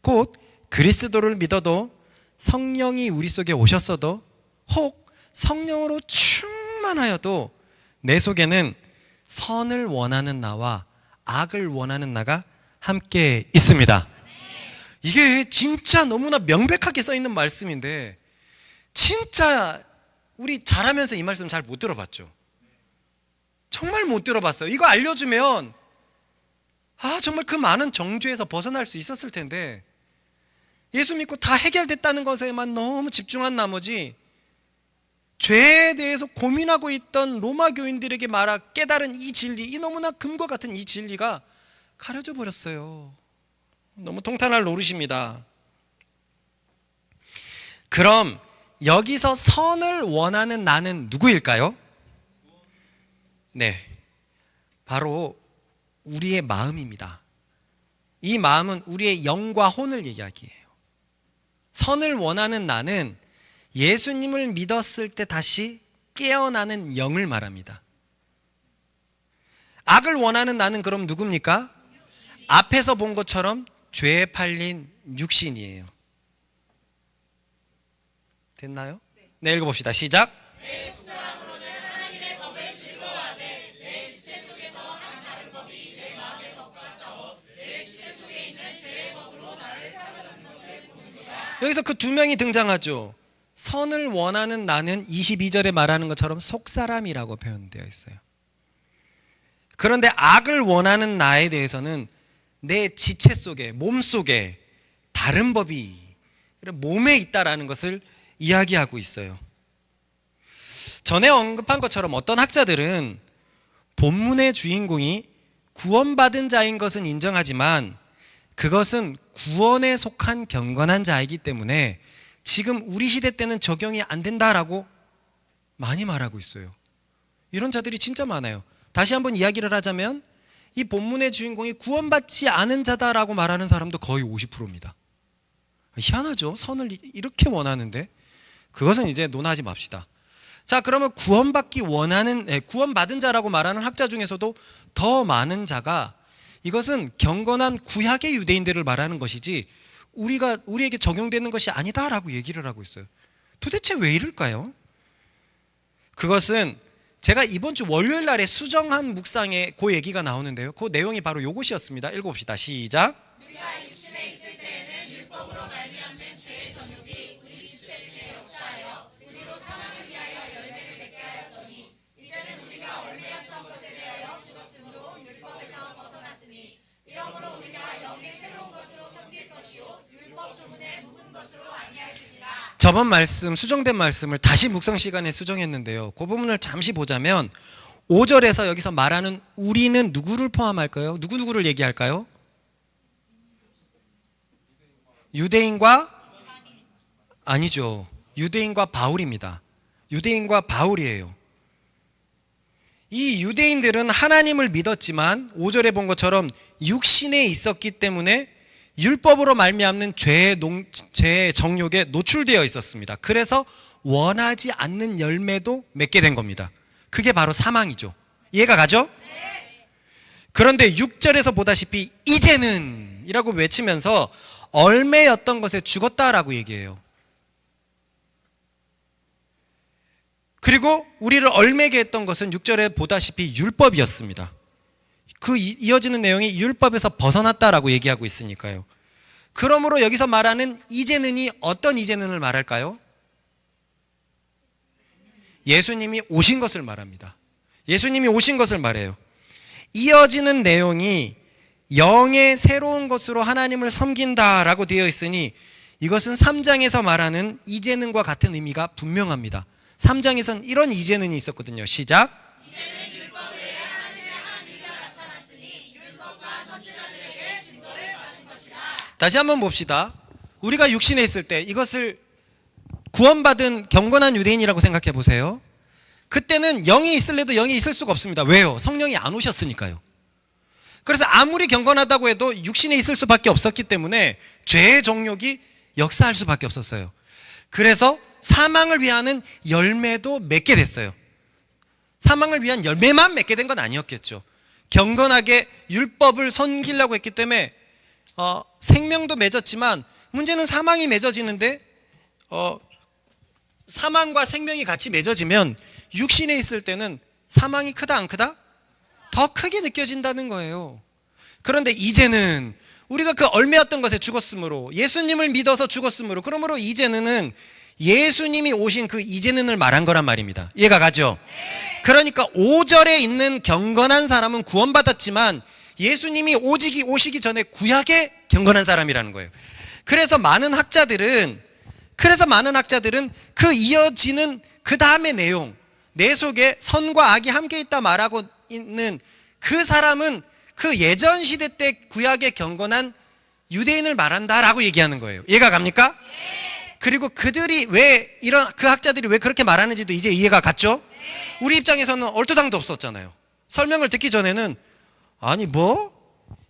곧 그리스도를 믿어도 성령이 우리 속에 오셨어도 혹 성령으로 충만하여도 내 속에는 선을 원하는 나와 악을 원하는 나가 함께 있습니다. 이게 진짜 너무나 명백하게 써 있는 말씀인데 진짜 우리 잘하면서 이 말씀 잘 못 들어봤죠. 정말 못 들어봤어요. 이거 알려주면 정말 그 많은 정죄에서 벗어날 수 있었을 텐데 예수 믿고 다 해결됐다는 것에만 너무 집중한 나머지 죄에 대해서 고민하고 있던 로마 교인들에게 깨달은 이 진리, 이 너무나 금과 같은 이 진리가 가려져 버렸어요. 너무 통탄할 노릇입니다. 그럼 여기서 선을 원하는 나는 누구일까요? 네, 바로 우리의 마음입니다. 이 마음은 우리의 영과 혼을 얘기하기예요. 선을 원하는 나는 예수님을 믿었을 때 다시 깨어나는 영을 말합니다. 악을 원하는 나는 그럼 누굽니까? 앞에서 본 것처럼 죄에 팔린 육신이에요. 됐나요? 네, 읽어봅시다. 시작. 내 속사람으로는 하나님의 법을 즐거워하되 내 지체 속에서 한 다른 법이 내 마음의 법과 싸워 내 지체 속에 있는 죄의 법으로 나를 사로잡는 것을 보는도다. 여기서 그 두 명이 등장하죠. 선을 원하는 나는 22절에 말하는 것처럼 속사람이라고 표현되어 있어요. 그런데 악을 원하는 나에 대해서는 내 지체 속에, 몸 속에 다른 법이 몸에 있다라는 것을 이야기하고 있어요. 전에 언급한 것처럼 어떤 학자들은 본문의 주인공이 구원받은 자인 것은 인정하지만 그것은 구원에 속한 경건한 자이기 때문에 지금 우리 시대 때는 적용이 안 된다라고 많이 말하고 있어요. 이런 자들이 진짜 많아요. 다시 한번 이야기를 하자면 이 본문의 주인공이 구원받지 않은 자다라고 말하는 사람도 거의 50%입니다. 희한하죠? 선을 이렇게 원하는데. 그것은 이제 논하지 맙시다. 자, 그러면 구원받기 원하는 구원받은 자라고 말하는 학자 중에서도 더 많은 자가 이것은 경건한 구약의 유대인들을 말하는 것이지 우리에게 적용되는 것이 아니다라고 얘기를 하고 있어요. 도대체 왜 이럴까요? 그것은 제가 이번 주 월요일 날에 수정한 묵상에 그 얘기가 나오는데요. 그 내용이 바로 이것이었습니다. 읽어봅시다. 시작. 우리가 육신에 있을 때에는 율법으로 말미암는 죄의 정욕이 우리 지체중에 역사하여 우리로 사망을 위하여 열매를 맺게 하였더니 이제는 우리가 얽매였던 것에 대하여 죽었으므로 율법에서 벗어났으니 이러므로 우리가 영의 새로운 것으로 섬길 것이요 율법 조문의 묵은 것으로 아니할지니라. 저번 말씀 수정된 말씀을 다시 묵상 시간에 수정했는데요. 그 부분을 잠시 보자면 5절에서 여기서 말하는 우리는 누구를 포함할까요? 누구를 얘기할까요? 유대인과 아니죠. 유대인과 바울입니다. 유대인과 바울이에요. 이 유대인들은 하나님을 믿었지만 5절에 본 것처럼 육신에 있었기 때문에 율법으로 말미암는 죄의 정욕에 노출되어 있었습니다. 그래서 원하지 않는 열매도 맺게 된 겁니다. 그게 바로 사망이죠. 이해가 가죠? 그런데 6절에서 보다시피 이제는 이라고 외치면서 얼매였던 것에 죽었다라고 얘기해요. 그리고 우리를 얼매게 했던 것은 6절에 보다시피 율법이었습니다. 그 이어지는 내용이 율법에서 벗어났다라고 얘기하고 있으니까요. 그러므로 여기서 말하는 이제는이 어떤 이제는을 말할까요? 예수님이 오신 것을 말합니다. 예수님이 오신 것을 말해요. 이어지는 내용이 영의 새로운 것으로 하나님을 섬긴다라고 되어 있으니 이것은 3장에서 말하는 이제는과 같은 의미가 분명합니다. 3장에서는 이런 이제는이 있었거든요. 시작. 이제는 율법 외에 하나님의 한 의가 나타났으니 율법과 선지자들에게 증거를 받은 것이라. 다시 한번 봅시다. 우리가 육신에 있을 때 이것을 구원받은 경건한 유대인이라고 생각해 보세요. 그때는 영이 있을래도 영이 있을 수가 없습니다. 왜요? 성령이 안 오셨으니까요. 그래서 아무리 경건하다고 해도 육신에 있을 수밖에 없었기 때문에 죄의 정욕이 역사할 수밖에 없었어요. 그래서 사망을 위하는 열매도 맺게 됐어요. 사망을 위한 열매만 맺게 된 건 아니었겠죠. 경건하게 율법을 섬기려고 했기 때문에 생명도 맺었지만 문제는 사망이 맺어지는데 사망과 생명이 같이 맺어지면 육신에 있을 때는 사망이 크다 안 크다? 더 크게 느껴진다는 거예요. 그런데 이제는 우리가 그 얼매였던 것에 죽었으므로 예수님을 믿어서 죽었으므로 그러므로 이제는 예수님이 오신 그 이제는을 말한 거란 말입니다. 이해가 가죠? 그러니까 5절에 있는 경건한 사람은 구원받았지만 예수님이 오시기 전에 구약의 경건한 사람이라는 거예요. 그래서 많은 학자들은 그 이어지는 그 다음의 내용, 내 속에 선과 악이 함께 있다 말하고 있는 그 사람은 그 예전 시대 때 구약의 경건한 유대인을 말한다라고 얘기하는 거예요. 이해가 갑니까? 그리고 그들이 그 학자들이 왜 그렇게 말하는지도 이제 이해가 갔죠? 우리 입장에서는 얼토당도 없었잖아요. 설명을 듣기 전에는 아니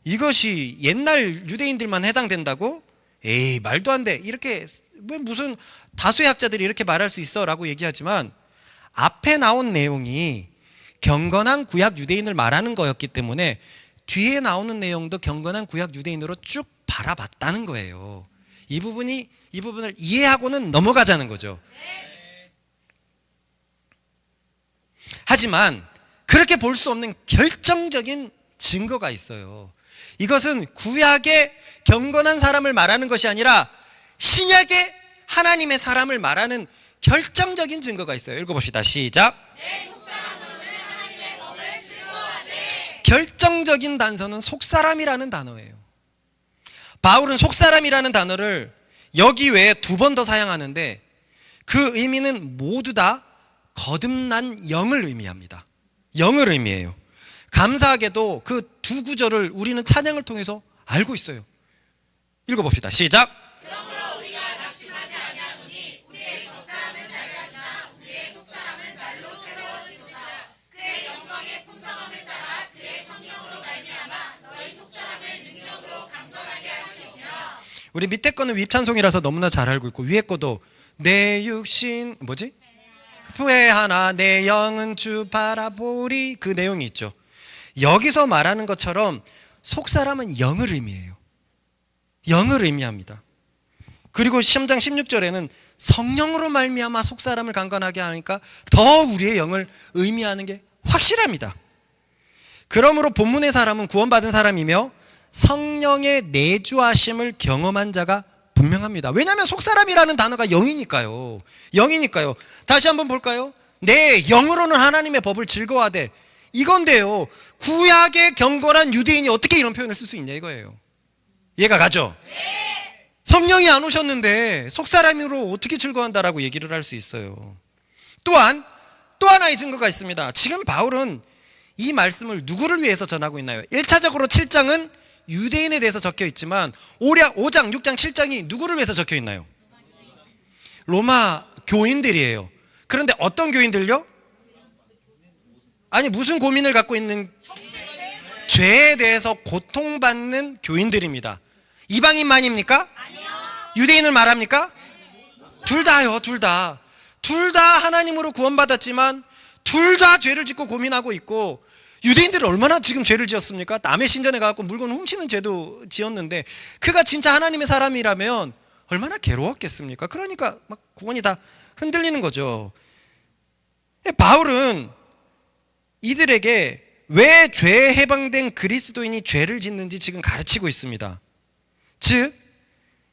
이것이 옛날 유대인들만 해당된다고? 에이 말도 안 돼. 이렇게 왜 무슨 다수의 학자들이 이렇게 말할 수 있어라고 얘기하지만 앞에 나온 내용이 경건한 구약 유대인을 말하는 거였기 때문에 뒤에 나오는 내용도 경건한 구약 유대인으로 쭉 바라봤다는 거예요. 이 부분을 이해하고는 넘어가자는 거죠. 하지만 그렇게 볼 수 없는 결정적인 증거가 있어요. 이것은 구약의 경건한 사람을 말하는 것이 아니라 신약의 하나님의 사람을 말하는 결정적인 증거가 있어요. 읽어봅시다. 시작. 내 속사람으로는 하나님의 법을 즐거워하되. 결정적인 단서는 속사람이라는 단어예요. 바울은 속사람이라는 단어를 여기 외에 2번 더 사용하는데 그 의미는 모두 다 거듭난 영을 의미합니다. 영을 의미해요. 감사하게도 그 2 구절을 우리는 찬양을 통해서 알고 있어요. 읽어봅시다. 시작. 그러므로 우리가 낙심하지 아니하노니 우리의 겉사람은 낡아지나 우리의 속사람은 날로 새로워지도다. 그의 영광의 풍성함을 따라 그의 성령으로 말미암아 너희 속사람을 능력으로 강건하게 하시오며. 우리 밑에 거는 윗찬송이라서 너무나 잘 알고 있고 위에 거도 내 육신 후회하나 내 영은 주 바라보리, 그 내용이 있죠. 여기서 말하는 것처럼 속사람은 영을 의미해요. 영을 의미합니다. 그리고 10장 16절에는 성령으로 말미암아 속사람을 강건하게 하니까 더 우리의 영을 의미하는 게 확실합니다. 그러므로 본문의 사람은 구원받은 사람이며 성령의 내주하심을 경험한 자가 분명합니다. 왜냐하면 속사람이라는 단어가 영이니까요. 영이니까요. 다시 한번 볼까요? 내 영으로는 하나님의 법을 즐거워하되, 이건데요, 구약의 경건한 유대인이 어떻게 이런 표현을 쓸 수 있냐 이거예요. 이해가 가죠? 성령이 안 오셨는데 속사람으로 어떻게 즐거워한다라고 얘기를 할 수 있어요. 또한 또 하나의 증거가 있습니다. 지금 바울은 이 말씀을 누구를 위해서 전하고 있나요? 1차적으로 7장은 유대인에 대해서 적혀 있지만 5장, 6장, 7장이 누구를 위해서 적혀 있나요? 로마 교인들이에요. 그런데 어떤 교인들요? 아니, 무슨 고민을 갖고 있는? 죄에 대해서 고통받는 교인들입니다. 이방인만입니까? 유대인을 말합니까? 둘 다요. 둘 다 하나님으로 구원받았지만 둘 다 죄를 짓고 고민하고 있고, 유대인들이 얼마나 지금 죄를 지었습니까? 남의 신전에 가서 물건 훔치는 죄도 지었는데, 그가 진짜 하나님의 사람이라면 얼마나 괴로웠겠습니까? 그러니까 막 구원이 다 흔들리는 거죠. 바울은 이들에게 왜 죄에 해방된 그리스도인이 죄를 짓는지 지금 가르치고 있습니다. 즉,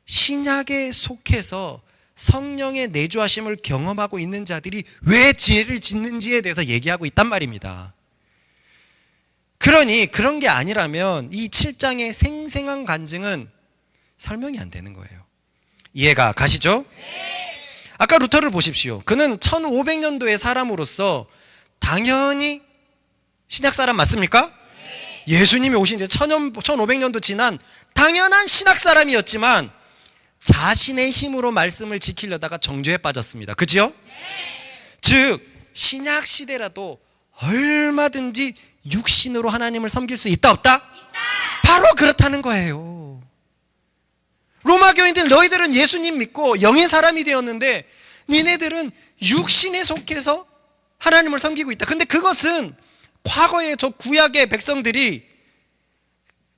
신약에 속해서 성령의 내주하심을 경험하고 있는 자들이 왜 죄를 짓는지에 대해서 얘기하고 있단 말입니다. 그러니 그런 게 아니라면 이 7장의 생생한 간증은 설명이 안 되는 거예요. 이해가 가시죠? 아까 루터를 보십시오. 그는 1500년도의 사람으로서 당연히 신약 사람 맞습니까? 예수님이 오신 지 1500년도 지난 당연한 신학 사람이었지만 자신의 힘으로 말씀을 지키려다가 정죄에 빠졌습니다. 그죠? 즉 신약 시대라도 얼마든지 육신으로 하나님을 섬길 수 있다 없다? 있다. 바로 그렇다는 거예요. 로마 교인들, 너희들은 예수님 믿고 영의 사람이 되었는데 니네들은 육신에 속해서 하나님을 섬기고 있다. 근데 그것은 과거의 저 구약의 백성들이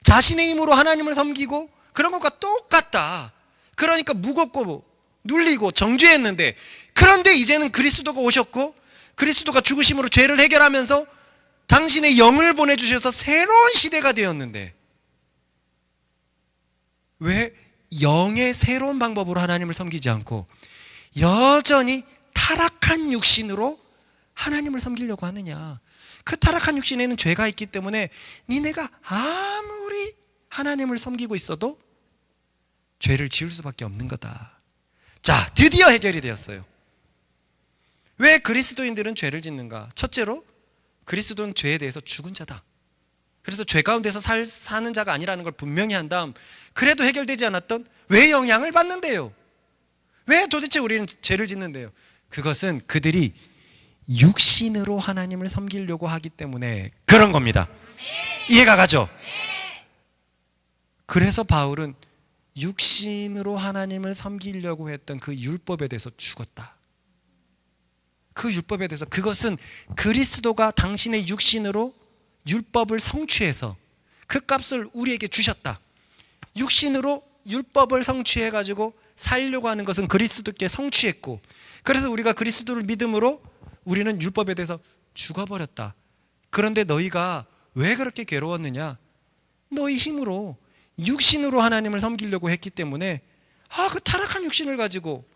자신의 힘으로 하나님을 섬기고 그런 것과 똑같다. 그러니까 무겁고 눌리고 정죄했는데, 그런데 이제는 그리스도가 오셨고 그리스도가 죽으심으로 죄를 해결하면서 당신의 영을 보내주셔서 새로운 시대가 되었는데 왜 영의 새로운 방법으로 하나님을 섬기지 않고 여전히 타락한 육신으로 하나님을 섬기려고 하느냐? 그 타락한 육신에는 죄가 있기 때문에 니네가 아무리 하나님을 섬기고 있어도 죄를 지을 수밖에 없는 거다. 자, 드디어 해결이 되었어요. 왜 그리스도인들은 죄를 짓는가? 첫째로, 그리스도는 죄에 대해서 죽은 자다. 그래서 죄 가운데서 사는 자가 아니라는 걸 분명히 한 다음, 그래도 해결되지 않았던 왜 영향을 받는데요? 왜 도대체 우리는 죄를 짓는데요? 그것은 그들이 육신으로 하나님을 섬기려고 하기 때문에 그런 겁니다. 이해가 가죠? 그래서 바울은 육신으로 하나님을 섬기려고 했던 그 율법에 대해서 죽었다. 그 율법에 대해서, 그것은 그리스도가 당신의 육신으로 율법을 성취해서 그 값을 우리에게 주셨다. 육신으로 율법을 성취해가지고 살려고 하는 것은 그리스도께 성취했고, 그래서 우리가 그리스도를 믿음으로 우리는 율법에 대해서 죽어버렸다. 그런데 너희가 왜 그렇게 괴로웠느냐? 너희 힘으로 육신으로 하나님을 섬기려고 했기 때문에 그 타락한 육신을 가지고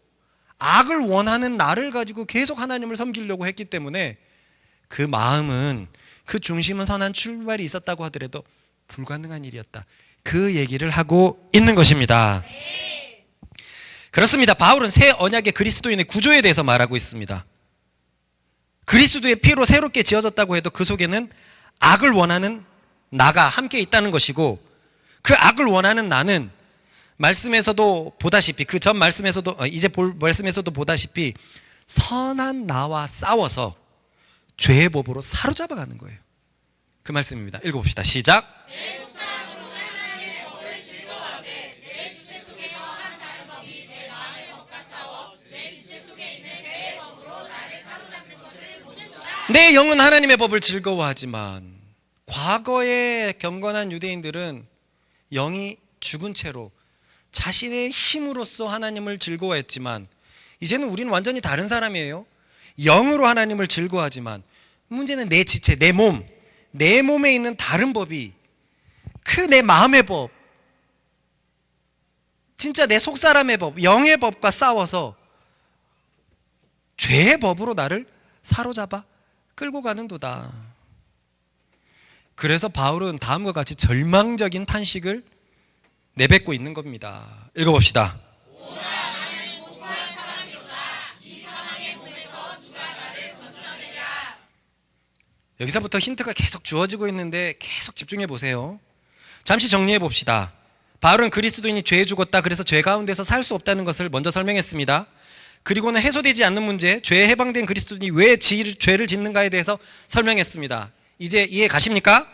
악을 원하는 나를 가지고 계속 하나님을 섬기려고 했기 때문에 그 마음은, 그 중심은 선한 출발이 있었다고 하더라도 불가능한 일이었다. 그 얘기를 하고 있는 것입니다. 그렇습니다. 바울은 새 언약의 그리스도인의 구조에 대해서 말하고 있습니다. 그리스도의 피로 새롭게 지어졌다고 해도 그 속에는 악을 원하는 나가 함께 있다는 것이고, 그 악을 원하는 나는 말씀에서도 보다시피, 그 전 말씀에서도 이제 볼 말씀에서도 보다시피 선한 나와 싸워서 죄의 법으로 사로잡아가는 거예요. 그 말씀입니다. 읽어봅시다. 시작. 내 속사람으로는 하나님의 법을 즐거워하되 내 지체 속에서 한 다른 법이 내 마음의 법과 싸워 내 지체 속에 있는 죄의 법으로 나를 사로잡게 내 영은 하나님의 법을 즐거워하지만 과거의 경건한 유대인들은 영이 죽은 채로 자신의 힘으로써 하나님을 즐거워했지만 이제는 우리는 완전히 다른 사람이에요. 영으로 하나님을 즐거워하지만 문제는 내 지체, 내 몸, 내 몸에 있는 다른 법이 그 내 마음의 법, 진짜 내 속사람의 법, 영의 법과 싸워서 죄의 법으로 나를 사로잡아 끌고 가는도다. 그래서 바울은 다음과 같이 절망적인 탄식을 내뱉고 있는 겁니다. 읽어봅시다. 여기서부터 힌트가 계속 주어지고 있는데 계속 집중해 보세요. 잠시 정리해 봅시다. 바울은 그리스도인이 죄에 죽었다, 그래서 죄 가운데서 살 수 없다는 것을 먼저 설명했습니다. 그리고는 해소되지 않는 문제, 죄에 해방된 그리스도인이 왜 죄를 짓는가에 대해서 설명했습니다. 이제 이해 가십니까?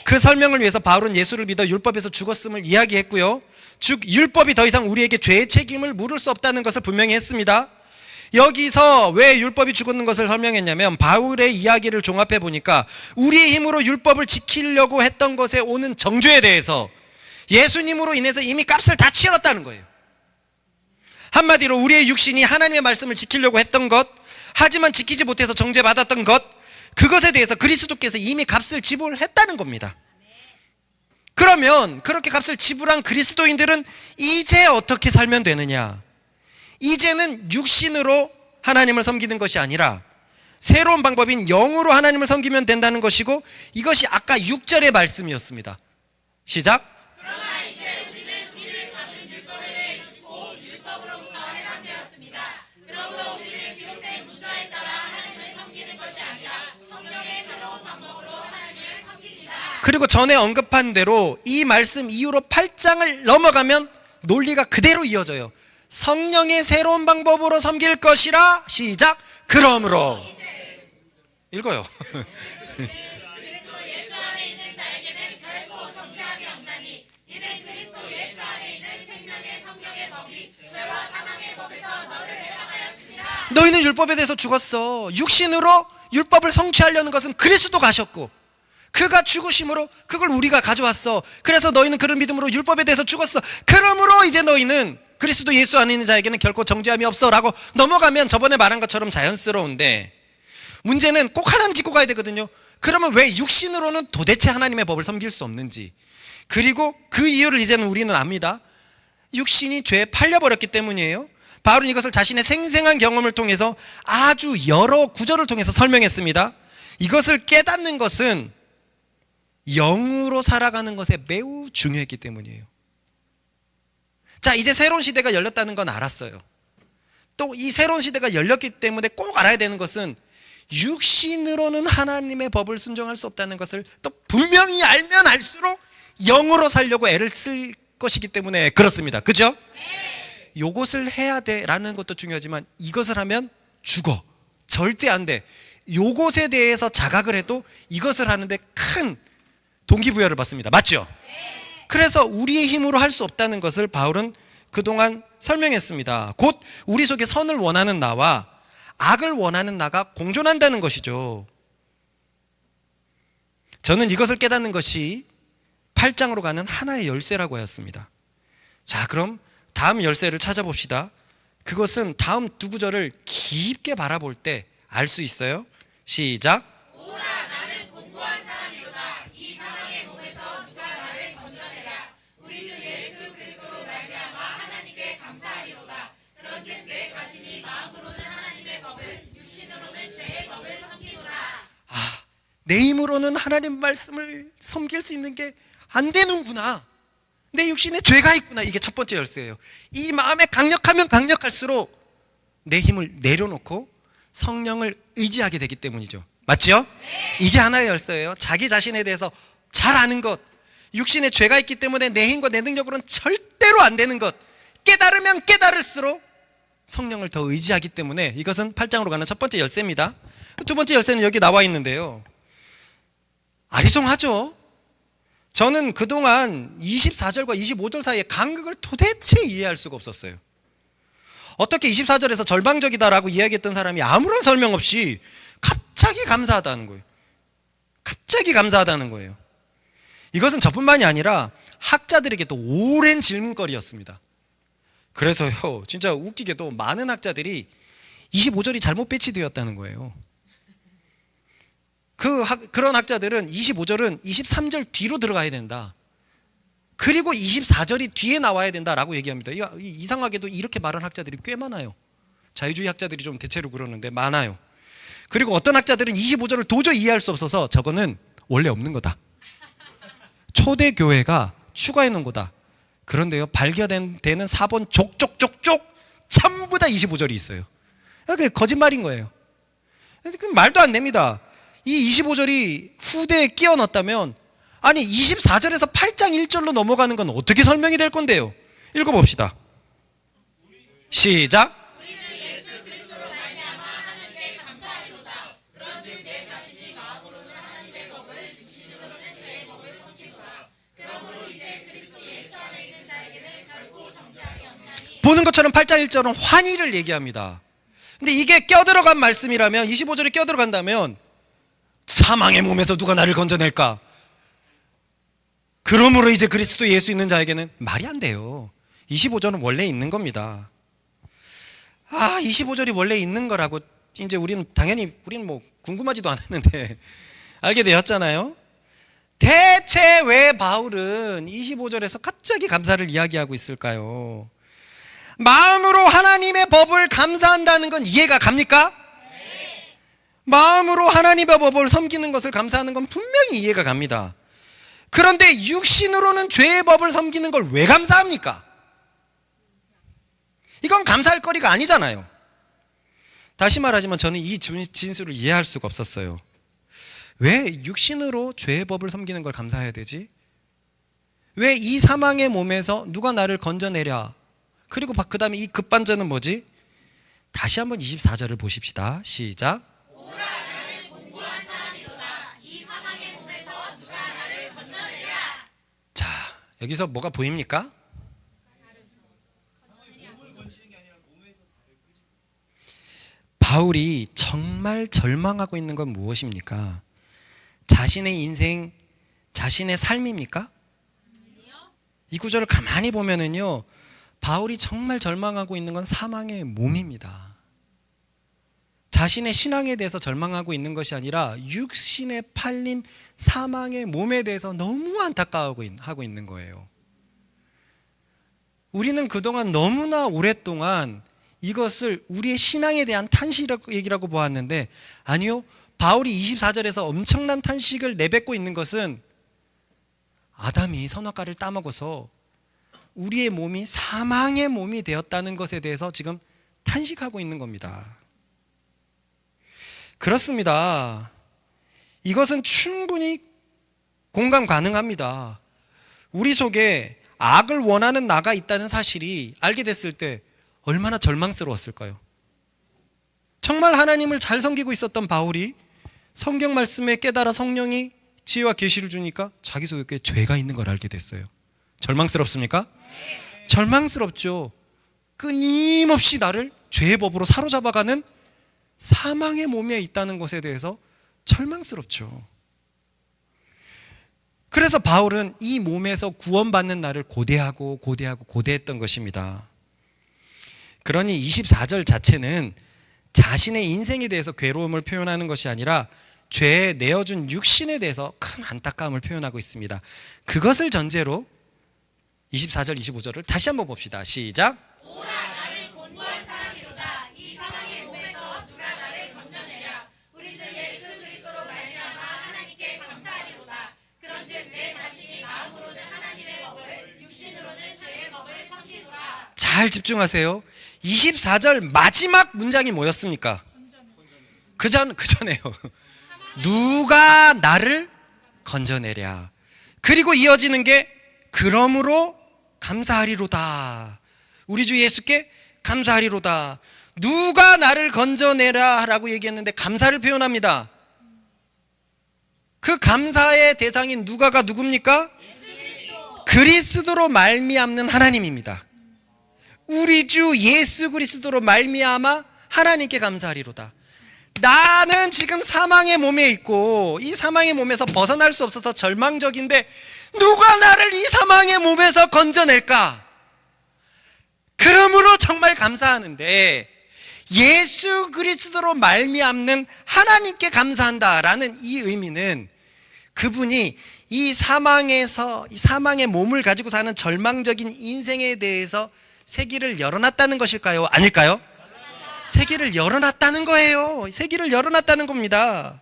그 설명을 위해서 바울은 예수를 믿어 율법에서 죽었음을 이야기했고요. 즉 율법이 더 이상 우리에게 죄의 책임을 물을 수 없다는 것을 분명히 했습니다. 여기서 왜 율법이 죽었는 것을 설명했냐면 바울의 이야기를 종합해 보니까 우리의 힘으로 율법을 지키려고 했던 것에 오는 정죄에 대해서 예수님으로 인해서 이미 값을 다 치렀다는 거예요. 한마디로 우리의 육신이 하나님의 말씀을 지키려고 했던 것, 하지만 지키지 못해서 정죄받았던 것, 그것에 대해서 그리스도께서 이미 값을 지불했다는 겁니다. 그러면 그렇게 값을 지불한 그리스도인들은 이제 어떻게 살면 되느냐? 이제는 육신으로 하나님을 섬기는 것이 아니라 새로운 방법인 영으로 하나님을 섬기면 된다는 것이고, 이것이 아까 6절의 말씀이었습니다. 시작. 그러나 이제 우리는 우리를 받은 율법을 내주고 율법으로부터 해방되었습니다. 그러므로 우리는 기록된 문자에 따라 하나님을 섬기는 것이 아니라 성령의 새로운 방법으로 하나님을 섬깁니다. 그리고 전에 언급한 대로 이 말씀 이후로 8장을 넘어가면 논리가 그대로 이어져요. 성령의 새로운 방법으로 섬길 것이라. 시작. 그러므로 읽어요. 그리스도 예수 안에 있는 자에게는 결코 정죄함이 없나니 이는 그리스도 예수 안에 있는 생명의 성령의 법이 죄와 사망의 법에서 너를 해방하였습니다. 너희는 율법에 대해서 죽었어. 육신으로 율법을 성취하려는 것은 그리스도 가셨고 그가 죽으심으로 그걸 우리가 가져왔어. 그래서 너희는 그를 믿음으로 율법에 대해서 죽었어. 그러므로 이제 너희는 그리스도 예수 안에 있는 자에게는 결코 정죄함이 없어 라고 넘어가면 저번에 말한 것처럼 자연스러운데, 문제는 꼭 하나는 짚고 가야 되거든요. 그러면 왜 육신으로는 도대체 하나님의 법을 섬길 수 없는지, 그리고 그 이유를 이제는 우리는 압니다. 육신이 죄에 팔려버렸기 때문이에요. 바울은 이것을 자신의 생생한 경험을 통해서 아주 여러 구절을 통해서 설명했습니다. 이것을 깨닫는 것은 영으로 살아가는 것에 매우 중요했기 때문이에요. 자, 이제 새로운 시대가 열렸다는 건 알았어요. 또 이 새로운 시대가 열렸기 때문에 꼭 알아야 되는 것은 육신으로는 하나님의 법을 순종할 수 없다는 것을 또 분명히 알면 알수록 영으로 살려고 애를 쓸 것이기 때문에 그렇습니다. 그죠? 요것을 해야 돼라는 것도 중요하지만 이것을 하면 죽어. 절대 안 돼. 요것에 대해서 자각을 해도 이것을 하는데 큰 동기부여를 받습니다. 맞죠? 그래서 우리의 힘으로 할 수 없다는 것을 바울은 그동안 설명했습니다. 곧 우리 속에 선을 원하는 나와 악을 원하는 나가 공존한다는 것이죠. 저는 이것을 깨닫는 것이 8장으로 가는 하나의 열쇠라고 하였습니다. 자, 그럼 다음 열쇠를 찾아봅시다. 그것은 다음 두 구절을 깊게 바라볼 때 알 수 있어요. 시작. 오라 나는 공고한 사람이로다. 이 사망의 몸에서 누가 나를 건져내라. 우리 주 예수 그리스도로 말미암아 하나님께 감사하리로다. 그런즉 내 자신이 마음으로는 하나님의 법을 육신으로는 죄의 법을 섬기노라. 내 힘으로는 하나님 말씀을 섬길 수 있는 게 안 되는구나. 내 육신에 죄가 있구나. 이게 첫 번째 열쇠예요. 이 마음에 강력하면 강력할수록 내 힘을 내려놓고 성령을 의지하게 되기 때문이죠. 맞죠? 이게 하나의 열쇠예요. 자기 자신에 대해서 잘 아는 것, 육신에 죄가 있기 때문에 내 힘과 내 능력으로는 절대로 안 되는 것, 깨달으면 깨달을수록 성령을 더 의지하기 때문에 이것은 8장으로 가는 첫 번째 열쇠입니다. 두 번째 열쇠는 여기 나와 있는데요. 아리송하죠? 저는 그동안 24절과 25절 사이의 간극을 도대체 이해할 수가 없었어요. 어떻게 24절에서 절방적이다라고 이야기했던 사람이 아무런 설명 없이 갑자기 감사하다는 거예요. 갑자기 감사하다는 거예요. 이것은 저뿐만이 아니라 학자들에게도 오랜 질문거리였습니다. 그래서요, 진짜 웃기게도 많은 학자들이 25절이 잘못 배치되었다는 거예요. 그런 학자들은 25절은 23절 뒤로 들어가야 된다. 그리고 24절이 뒤에 나와야 된다라고 얘기합니다. 이상하게도 이렇게 말하는 학자들이 꽤 많아요. 자유주의 학자들이 좀 대체로 그러는데 많아요. 그리고 어떤 학자들은 25절을 도저히 이해할 수 없어서 저거는 원래 없는 거다. 초대교회가 추가해 놓은 거다. 그런데요, 발견되는 4번 족족족족 전부 다 25절이 있어요. 그게 거짓말인 거예요. 말도 안 됩니다. 이 25절이 후대에 끼워 넣었다면, 아니 24절에서 8장 1절로 넘어가는 건 어떻게 설명이 될 건데요? 읽어봅시다. 시작. 보는 것처럼 8장 1절은 환희를 얘기합니다. 근데 이게 껴들어간 말씀이라면, 25절이 껴들어간다면 사망의 몸에서 누가 나를 건져낼까? 그러므로 이제 그리스도 예수 있는 자에게는 말이 안 돼요. 25절은 원래 있는 겁니다. 25절이 원래 있는 거라고 이제 우리는 뭐 궁금하지도 않았는데 알게 되었잖아요. 대체 왜 바울은 25절에서 갑자기 감사를 이야기하고 있을까요? 마음으로 하나님의 법을 감사한다는 건 이해가 갑니까? 네. 마음으로 하나님의 법을 섬기는 것을 감사하는 건 분명히 이해가 갑니다. 그런데 육신으로는 죄의 법을 섬기는 걸 왜 감사합니까? 이건 감사할 거리가 아니잖아요. 다시 말하지만 저는 이 진술을 이해할 수가 없었어요. 왜 육신으로 죄의 법을 섬기는 걸 감사해야 되지? 왜 이 사망의 몸에서 누가 나를 건져내랴? 그리고 그 다음에 이 급반전은 뭐지? 다시 한번 24절을 보십시다. 시작. 오라 나는 공고한 사람이로다. 이 사망의 몸에서 누가 나를 건져내랴. 자, 여기서 뭐가 보입니까? 바울이 정말 절망하고 있는 건 무엇입니까? 자신의 인생, 자신의 삶입니까? 이 구절을 가만히 보면은요, 바울이 정말 절망하고 있는 건 사망의 몸입니다. 자신의 신앙에 대해서 절망하고 있는 것이 아니라 육신에 팔린 사망의 몸에 대해서 너무 안타까워하고 있는 거예요. 우리는 그동안 너무나 오랫동안 이것을 우리의 신앙에 대한 탄식이라고 보았는데, 아니요, 바울이 24절에서 엄청난 탄식을 내뱉고 있는 것은 아담이 선악과를 따먹어서 우리의 몸이 사망의 몸이 되었다는 것에 대해서 지금 탄식하고 있는 겁니다. 그렇습니다. 이것은 충분히 공감 가능합니다. 우리 속에 악을 원하는 나가 있다는 사실이 알게 됐을 때 얼마나 절망스러웠을까요? 정말 하나님을 잘 섬기고 있었던 바울이 성경 말씀에 깨달아 성령이 지혜와 계시를 주니까 자기 속에 죄가 있는 걸 알게 됐어요. 절망스럽습니까? 절망스럽죠. 끊임없이 나를 죄의 법으로 사로잡아가는 사망의 몸에 있다는 것에 대해서 절망스럽죠. 그래서 바울은 이 몸에서 구원받는 날을 고대했던 것입니다. 그러니 24절 자체는 자신의 인생에 대해서 괴로움을 표현하는 것이 아니라 죄에 내어준 육신에 대해서 큰 안타까움을 표현하고 있습니다. 그것을 전제로 24절, 25절을 다시 한번 봅시다. 시작. 오라 나는 곤고한 사람이로다. 이 사망의 몸에서 누가 나를 건져내랴. 우리 주 예수 그리스도로 말미암아 하나님께 감사하리로다. 그런즉 내 자신이 마음으로는 하나님의 법을, 육신으로는 죄의 법을 섬기노라. 잘 집중하세요. 24절 마지막 문장이 뭐였습니까? 그전에요. 누가 나를 건져내랴. 그리고 이어지는 게 그러므로 감사하리로다. 우리 주 예수께 감사하리로다. 누가 나를 건져내라 라고 얘기했는데 감사를 표현합니다. 그 감사의 대상인 누가가 누굽니까? 그리스도로 말미암는 하나님입니다. 우리 주 예수 그리스도로 말미암아 하나님께 감사하리로다. 나는 지금 사망의 몸에 있고 이 사망의 몸에서 벗어날 수 없어서 절망적인데 누가 나를 이 사망의 몸에서 건져낼까? 그러므로 정말 감사하는데 예수 그리스도로 말미암는 하나님께 감사한다라는 이 의미는 그분이 이 사망의 몸을 가지고 사는 절망적인 인생에 대해서 세기를 열어놨다는 것일까요? 아닐까요? 세기를 열어놨다는 거예요. 세기를 열어놨다는 겁니다.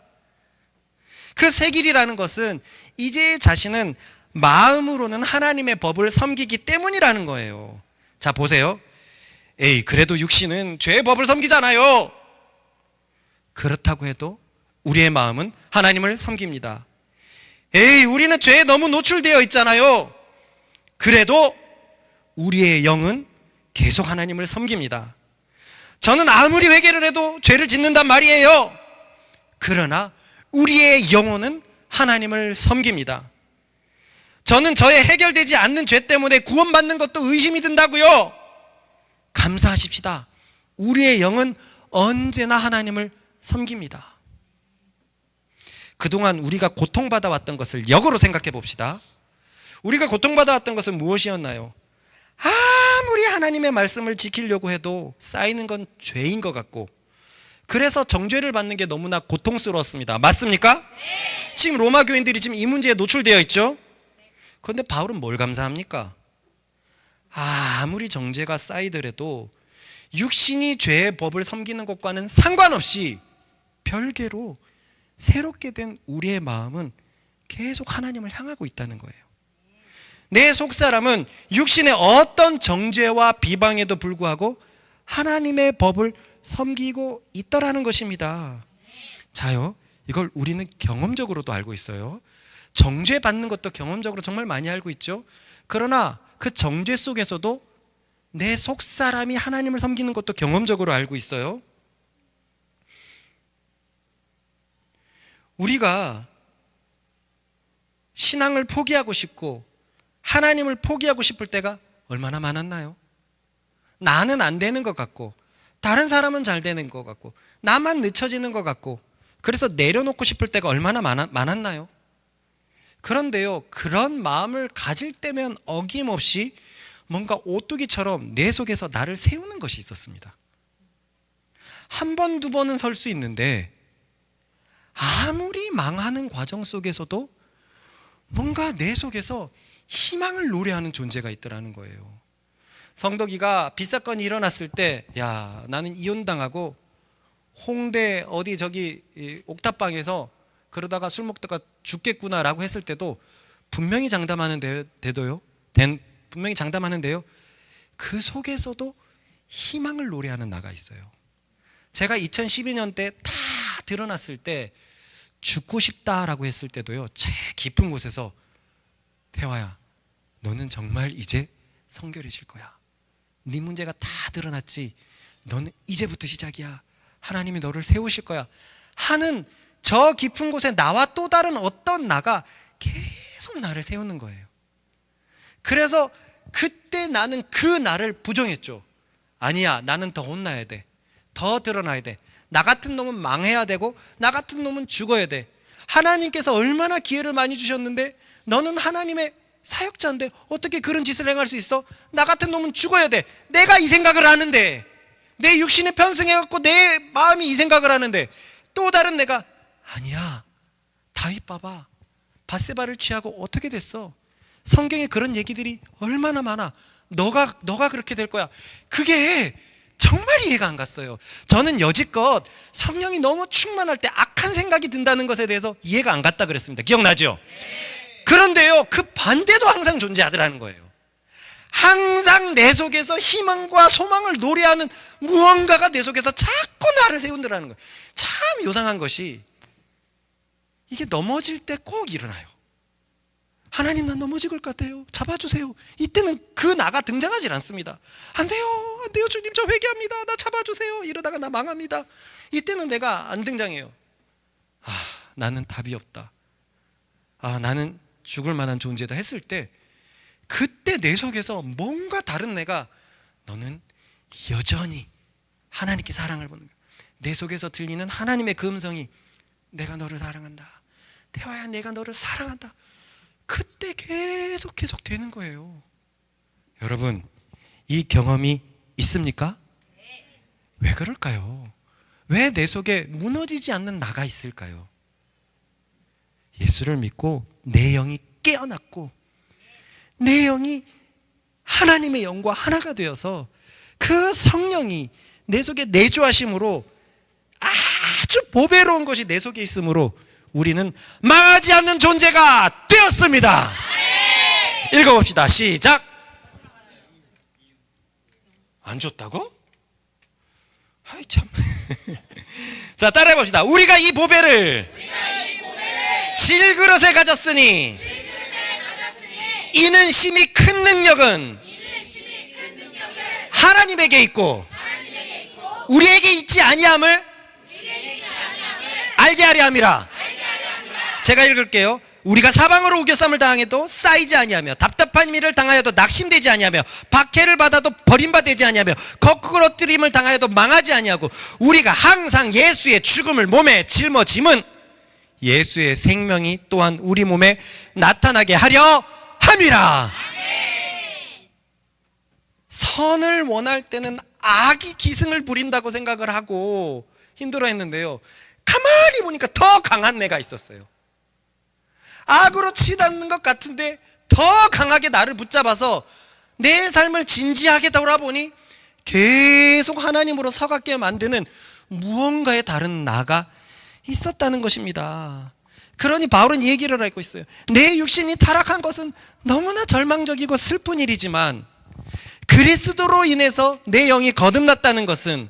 그 세길이라는 것은 이제 자신은 마음으로는 하나님의 법을 섬기기 때문이라는 거예요. 자, 보세요. 에이, 그래도 육신은 죄의 법을 섬기잖아요. 그렇다고 해도 우리의 마음은 하나님을 섬깁니다. 에이, 우리는 죄에 너무 노출되어 있잖아요. 그래도 우리의 영은 계속 하나님을 섬깁니다. 저는 아무리 회개를 해도 죄를 짓는단 말이에요. 그러나 우리의 영혼은 하나님을 섬깁니다. 저는 저의 해결되지 않는 죄 때문에 구원받는 것도 의심이 든다고요. 감사하십시다. 우리의 영은 언제나 하나님을 섬깁니다. 그동안 우리가 고통받아 왔던 것을 역으로 생각해 봅시다. 우리가 고통받아 왔던 것은 무엇이었나요? 아무리 하나님의 말씀을 지키려고 해도 쌓이는 건 죄인 것 같고, 그래서 정죄를 받는 게 너무나 고통스러웠습니다. 맞습니까? 네. 지금 로마 교인들이 지금 이 문제에 노출되어 있죠? 그런데 바울은 뭘 감사합니까? 아무리 정죄가 쌓이더라도 육신이 죄의 법을 섬기는 것과는 상관없이 별개로 새롭게 된 우리의 마음은 계속 하나님을 향하고 있다는 거예요. 내 속사람은 육신의 어떤 정죄와 비방에도 불구하고 하나님의 법을 섬기고 있더라는 것입니다. 자요, 이걸 우리는 경험적으로도 알고 있어요. 정죄 받는 것도 경험적으로 정말 많이 알고 있죠. 그러나 그 정죄 속에서도 내 속사람이 하나님을 섬기는 것도 경험적으로 알고 있어요. 우리가 신앙을 포기하고 싶고 하나님을 포기하고 싶을 때가 얼마나 많았나요? 나는 안 되는 것 같고 다른 사람은 잘 되는 것 같고 나만 늦춰지는 것 같고 그래서 내려놓고 싶을 때가 얼마나 많았나요? 그런데요, 그런 마음을 가질 때면 어김없이 뭔가 오뚜기처럼 내 속에서 나를 세우는 것이 있었습니다. 한 번, 두 번은 설 수 있는데 아무리 망하는 과정 속에서도 뭔가 내 속에서 희망을 노래하는 존재가 있더라는 거예요. 성덕이가 빚사건이 일어났을 때, 야, 나는 이혼당하고 홍대 어디 저기 옥탑방에서 그러다가 술 먹다가 죽겠구나라고 했을 때도 분명히 장담하는데요. 분명히 장담하는데요. 그 속에서도 희망을 노래하는 나가 있어요. 제가 2012년 때 다 드러났을 때 죽고 싶다라고 했을 때도요, 제 깊은 곳에서 태화야, 너는 정말 이제 성결해질 거야. 네 문제가 다 드러났지. 너는 이제부터 시작이야. 하나님이 너를 세우실 거야 하는 저 깊은 곳에 나와 또 다른 어떤 나가 계속 나를 세우는 거예요. 그래서 그때 나는 그 나를 부정했죠. 아니야, 나는 더 혼나야 돼. 더 드러나야 돼. 나 같은 놈은 망해야 되고 나 같은 놈은 죽어야 돼. 하나님께서 얼마나 기회를 많이 주셨는데 너는 하나님의 사역자인데 어떻게 그런 짓을 행할 수 있어? 나 같은 놈은 죽어야 돼. 내가 이 생각을 하는데, 내 육신에 편승해갖고 내 마음이 이 생각을 하는데 또 다른 내가 아니야, 다윗 봐봐, 밧세바를 취하고 어떻게 됐어? 성경에 그런 얘기들이 얼마나 많아. 너가 그렇게 될 거야. 그게 정말 이해가 안 갔어요. 저는 여지껏 성령이 너무 충만할 때 악한 생각이 든다는 것에 대해서 이해가 안 갔다 그랬습니다. 기억나죠? 그런데요, 그 반대도 항상 존재하더라는 거예요. 항상 내 속에서 희망과 소망을 노래하는 무언가가 내 속에서 자꾸 나를 세운다는 거예요. 참 요상한 것이, 이게 넘어질 때 꼭 일어나요. 하나님, 나 넘어질 것 같아요. 잡아주세요. 이때는 그 나가 등장하지 않습니다. 안 돼요, 안 돼요, 주님, 저 회개합니다. 나 잡아주세요. 이러다가 나 망합니다. 이때는 내가 안 등장해요. 나는 답이 없다. 나는 죽을 만한 존재다 했을 때, 그때 내 속에서 뭔가 다른 내가, 너는 여전히 하나님께 사랑을 보는 거야. 내 속에서 들리는 하나님의 그 음성이 내가 너를 사랑한다. 태화야, 내가 너를 사랑한다. 그때 계속 되는 거예요. 여러분, 이 경험이 있습니까? 왜 그럴까요? 왜 내 속에 무너지지 않는 나가 있을까요? 예수를 믿고 내 영이 깨어났고 내 영이 하나님의 영과 하나가 되어서 그 성령이 내 속에 내주하심으로 아주 보배로운 것이 내 속에 있으므로 우리는 망하지 않는 존재가 되었습니다. 읽어봅시다. 시작. 안 줬다고? 아이 참. 자, 따라해봅시다. 우리가 이 보배를 질그릇에 가졌으니 이는 심히 큰 능력은 하나님에게 있고 우리에게 있지 아니함을 알게 하려 함이라. 제가 읽을게요. 우리가 사방으로 우겨쌈을 당해도 쌓이지 아니하며 답답한 일을 당하여도 낙심되지 아니하며 박해를 받아도 버림받지 아니하며 거꾸러뜨림을 당하여도 망하지 아니하고 우리가 항상 예수의 죽음을 몸에 짊어짐은 예수의 생명이 또한 우리 몸에 나타나게 하려 함이라. 선을 원할 때는 악이 기승을 부린다고 생각을 하고 힘들어했는데요, 가만히 보니까 더 강한 내가 있었어요. 악으로 치닫는 것 같은데 더 강하게 나를 붙잡아서 내 삶을 진지하게 돌아보니 계속 하나님으로 서갑게 만드는 무언가의 다른 나가 있었다는 것입니다. 그러니 바울은 이 얘기를 하고 있어요. 내 육신이 타락한 것은 너무나 절망적이고 슬픈 일이지만 그리스도로 인해서 내 영이 거듭났다는 것은,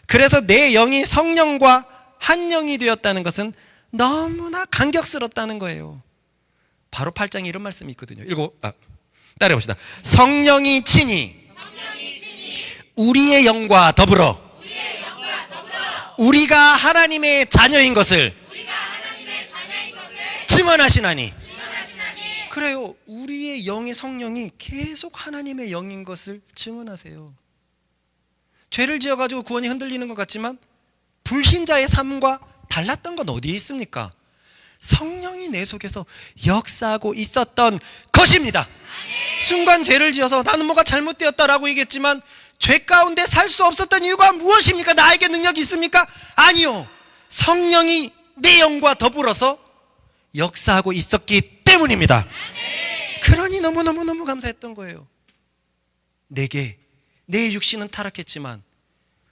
그래서 내 영이 성령과 한 영이 되었다는 것은 너무나 감격스럽다는 거예요. 바로 8장에 이런 말씀이 있거든요. 따라해봅시다. 성령이 친히 우리의 영과 더불어 우리가 하나님의 자녀인 것을 증언하시나니. 그래요. 우리의 영의 성령이 계속 하나님의 영인 것을 증언하세요. 죄를 지어가지고 구원이 흔들리는 것 같지만 불신자의 삶과 달랐던 건 어디에 있습니까? 성령이 내 속에서 역사하고 있었던 것입니다. 순간 죄를 지어서 나는 뭐가 잘못되었다라고 얘기했지만 죄 가운데 살 수 없었던 이유가 무엇입니까? 나에게 능력이 있습니까? 아니요. 성령이 내 영과 더불어서 역사하고 있었기 때문입니다. 그러니 너무너무 감사했던 거예요. 내게 내 육신은 타락했지만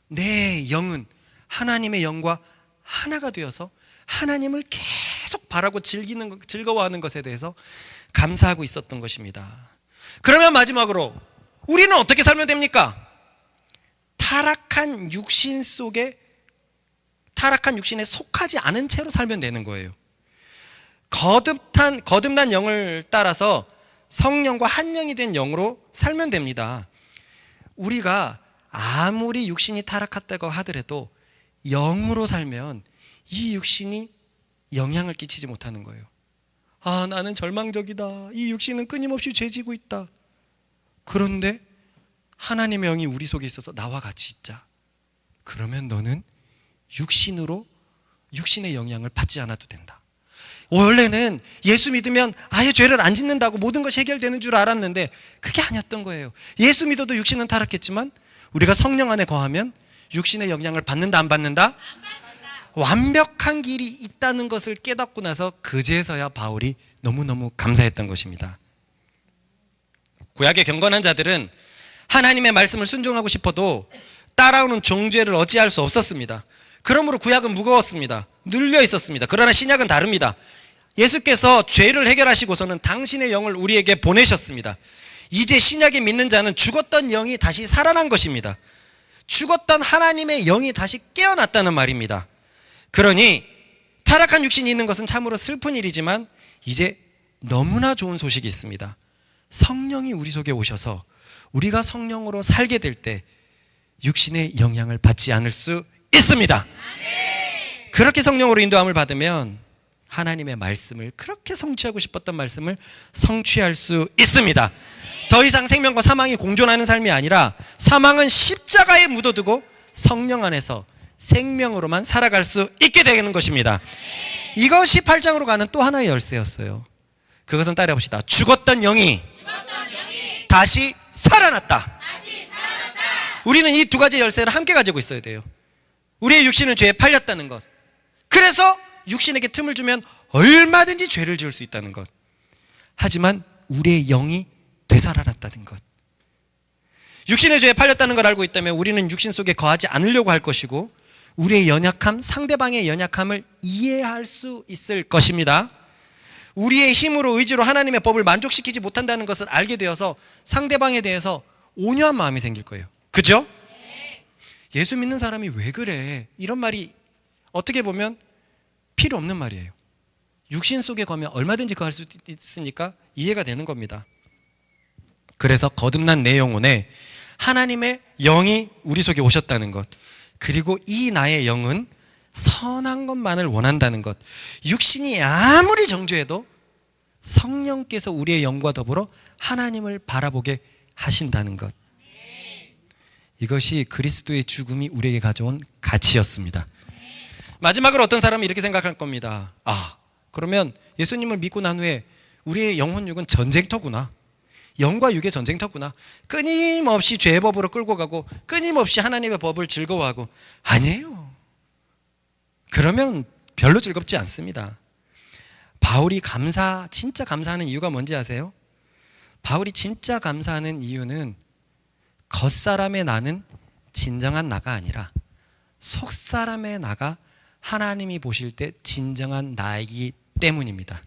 내 영은 하나님의 영과 하나가 되어서 하나님을 계속 바라고 즐거워하는 것에 대해서 감사하고 있었던 것입니다. 그러면 마지막으로 우리는 어떻게 살면 됩니까? 타락한 육신에 속하지 않은 채로 살면 되는 거예요. 거듭난 영을 따라서 성령과 한 영이 된 영으로 살면 됩니다. 우리가 아무리 육신이 타락했다고 하더라도 영으로 살면 이 육신이 영향을 끼치지 못하는 거예요. 아, 나는 절망적이다. 이 육신은 끊임없이 죄지고 있다. 그런데 하나님의 영이 우리 속에 있어서 나와 같이 있자. 그러면 너는 육신의 영향을 받지 않아도 된다. 원래는 예수 믿으면 아예 죄를 안 짓는다고 모든 것이 해결되는 줄 알았는데 그게 아니었던 거예요. 예수 믿어도 육신은 타락했지만 우리가 성령 안에 거하면 육신의 영향을 받는다, 안 받는다? 완벽한 길이 있다는 것을 깨닫고 나서 그제서야 바울이 너무너무 감사했던 것입니다. 구약의 경건한 자들은 하나님의 말씀을 순종하고 싶어도 따라오는 종죄를 어찌할 수 없었습니다. 그러므로 구약은 무거웠습니다. 눌려 있었습니다. 그러나 신약은 다릅니다. 예수께서 죄를 해결하시고서는 당신의 영을 우리에게 보내셨습니다. 이제 신약에 믿는 자는 죽었던 영이 다시 살아난 것입니다. 죽었던 하나님의 영이 다시 깨어났다는 말입니다. 그러니 타락한 육신이 있는 것은 참으로 슬픈 일이지만 이제 너무나 좋은 소식이 있습니다. 성령이 우리 속에 오셔서 우리가 성령으로 살게 될 때 육신의 영향을 받지 않을 수 있습니다. 그렇게 성령으로 인도함을 받으면 하나님의 말씀을, 그렇게 성취하고 싶었던 말씀을 성취할 수 있습니다. 더 이상 생명과 사망이 공존하는 삶이 아니라 사망은 십자가에 묻어두고 성령 안에서 생명으로만 살아갈 수 있게 되는 것입니다. 이것이 8장으로 가는 또 하나의 열쇠였어요. 그것은 따라해봅시다. 죽었던 영이 다시 살아났다. 우리는 이 두 가지 열쇠를 함께 가지고 있어야 돼요. 우리의 육신은 죄에 팔렸다는 것. 그래서 육신에게 틈을 주면 얼마든지 죄를 지을 수 있다는 것. 하지만 우리의 영이 되살아났다는 것. 육신의 죄에 팔렸다는 걸 알고 있다면 우리는 육신 속에 거하지 않으려고 할 것이고, 우리의 연약함, 상대방의 연약함을 이해할 수 있을 것입니다. 우리의 힘으로, 의지로 하나님의 법을 만족시키지 못한다는 것을 알게 되어서 상대방에 대해서 온유한 마음이 생길 거예요. 그죠? 예수 믿는 사람이 왜 그래? 이런 말이 어떻게 보면 필요 없는 말이에요. 육신 속에 거면 얼마든지 거할 수 있으니까 이해가 되는 겁니다. 그래서 거듭난 내 영혼에 하나님의 영이 우리 속에 오셨다는 것, 그리고 이 나의 영은 선한 것만을 원한다는 것, 육신이 아무리 정죄해도 성령께서 우리의 영과 더불어 하나님을 바라보게 하신다는 것, 이것이 그리스도의 죽음이 우리에게 가져온 가치였습니다. 마지막으로 어떤 사람은 이렇게 생각할 겁니다. 그러면 예수님을 믿고 난 후에 우리의 영혼육은 전쟁터구나, 영과 육의 전쟁터구나, 끊임없이 죄의 법으로 끌고 가고 끊임없이 하나님의 법을 즐거워하고. 아니에요. 그러면 별로 즐겁지 않습니다. 바울이 진짜 감사하는 이유가 뭔지 아세요? 바울이 진짜 감사하는 이유는 겉사람의 나는 진정한 나가 아니라 속사람의 나가 하나님이 보실 때 진정한 나이기 때문입니다.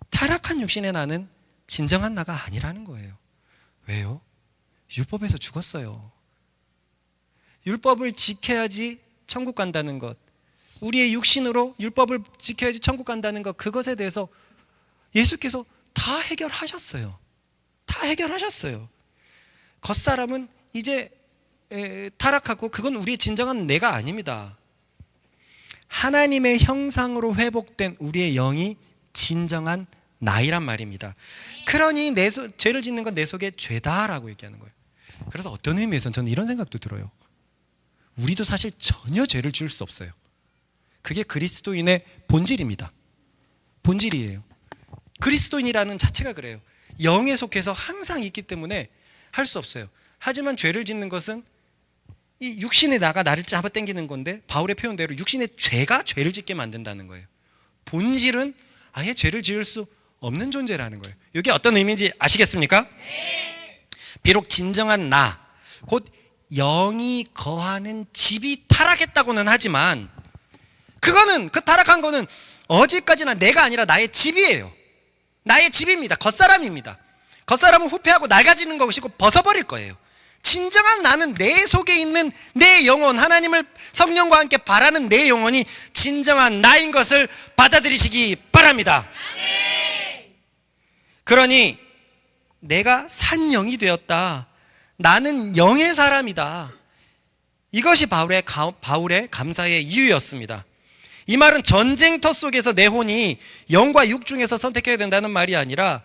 타락한 육신의 나는 진정한 나가 아니라는 거예요. 왜요? 율법에서 죽었어요. 율법을 지켜야지 천국 간다는 것, 우리의 육신으로 율법을 지켜야지 천국 간다는 것, 그것에 대해서 예수께서 다 해결하셨어요. 다 해결하셨어요. 겉사람은 이제 타락하고 그건 우리의 진정한 내가 아닙니다. 하나님의 형상으로 회복된 우리의 영이 진정한 나이란 말입니다. 그러니 죄를 짓는 건 내 속에 죄다라고 얘기하는 거예요. 그래서 어떤 의미에서는 저는 이런 생각도 들어요. 우리도 사실 전혀 죄를 지을 수 없어요. 그게 그리스도인의 본질입니다. 본질이에요. 그리스도인이라는 자체가 그래요. 영에 속해서 항상 있기 때문에 할 수 없어요. 하지만 죄를 짓는 것은 이 육신의 나가 나를 잡아당기는 건데, 바울의 표현대로 육신의 죄가 죄를 짓게 만든다는 거예요. 본질은 아예 죄를 지을 수 없는 존재라는 거예요. 이게 어떤 의미인지 아시겠습니까? 비록 진정한 나, 곧 영이 거하는 집이 타락했다고는 하지만, 그거는, 그 타락한 거는 어제까지나 내가 아니라 나의 집이에요. 나의 집입니다. 겉사람입니다. 겉사람은 후패하고 낡아지는 것이고 벗어버릴 거예요. 진정한 나는 내 속에 있는 내 영혼, 하나님을 성령과 함께 바라는 내 영혼이 진정한 나인 것을 받아들이시기 바랍니다. 그러니 내가 산 영이 되었다, 나는 영의 사람이다, 이것이 바울의 감사의 이유였습니다. 이 말은 전쟁터 속에서 내 혼이 영과 육 중에서 선택해야 된다는 말이 아니라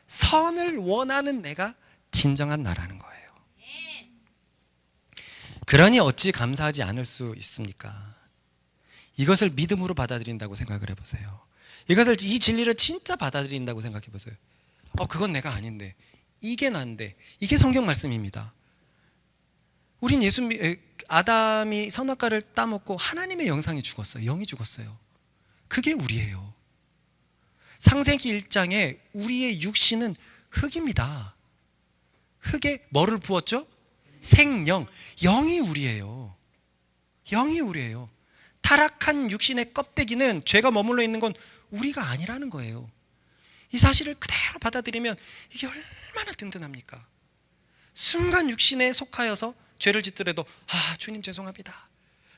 선을 원하는 내가 진정한 나라는 거예요. 그러니 어찌 감사하지 않을 수 있습니까? 이것을 믿음으로 받아들인다고 생각을 해보세요. 이 진리를 진짜 받아들인다고 생각해 보세요. 그건 내가 아닌데, 이게 난데, 이게 성경 말씀입니다. 우린 아담이 선악과를 따먹고 하나님의 영상이 죽었어요. 영이 죽었어요. 그게 우리예요. 창세기 1장에 우리의 육신은 흙입니다. 흙에 뭐를 부었죠? 생명. 영이 우리예요. 영이 우리예요. 타락한 육신의 껍데기는, 죄가 머물러 있는 건 우리가 아니라는 거예요. 이 사실을 그대로 받아들이면 이게 얼마나 든든합니까? 순간 육신에 속하여서 죄를 짓더라도 주님 죄송합니다,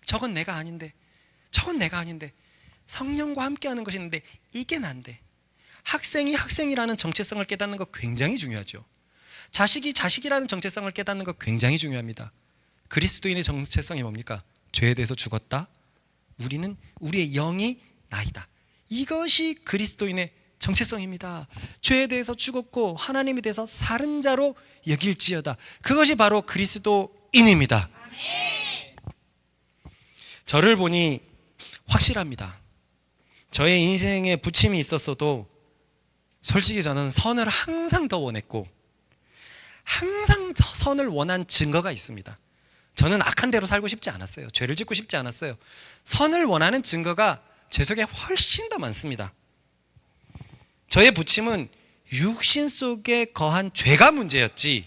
저건 내가 아닌데, 저건 내가 아닌데, 성령과 함께하는 것이 있는데 이게 난데. 학생이 학생이라는 정체성을 깨닫는 거 굉장히 중요하죠. 자식이 자식이라는 정체성을 깨닫는 거 굉장히 중요합니다. 그리스도인의 정체성이 뭡니까? 죄에 대해서 죽었다, 우리의 영이 나이다, 이것이 그리스도인의 정체성입니다. 죄에 대해서 죽었고 하나님에 대해서 사는 자로 여길지어다, 그것이 바로 그리스도인입니다. 저를 보니 확실합니다. 저의 인생에 부침이 있었어도 솔직히 저는 선을 항상 더 원했고 항상 선을 원한 증거가 있습니다. 저는 악한 대로 살고 싶지 않았어요. 죄를 짓고 싶지 않았어요. 선을 원하는 증거가 제 속에 훨씬 더 많습니다. 저의 부침은 육신 속에 거한 죄가 문제였지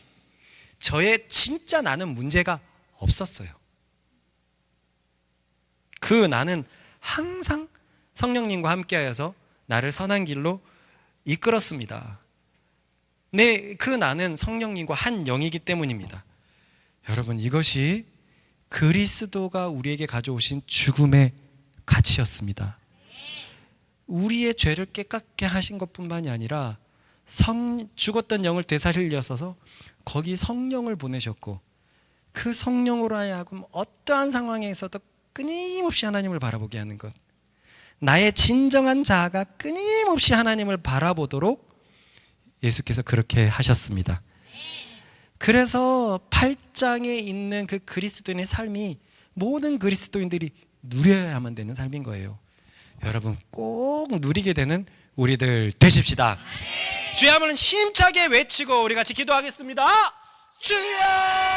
저의 진짜 나는 문제가 없었어요. 그 나는 항상 성령님과 함께하여서 나를 선한 길로 이끌었습니다. 그 나는 성령님과 한 영이기 때문입니다. 여러분, 이것이 그리스도가 우리에게 가져오신 죽음의 가치였습니다. 우리의 죄를 깨끗게 하신 것뿐만이 아니라 죽었던 영을 되살리셔서 거기 성령을 보내셨고 그 성령으로 하여금 어떠한 상황에서도 끊임없이 하나님을 바라보게 하는 것, 나의 진정한 자아가 끊임없이 하나님을 바라보도록 예수께서 그렇게 하셨습니다. 그래서 8장에 있는 그 그리스도인의 삶이 모든 그리스도인들이 누려야만 되는 삶인 거예요. 여러분, 꼭 누리게 되는 우리들 되십시다. 주의 한번 힘차게 외치고 우리 같이 기도하겠습니다. 주여!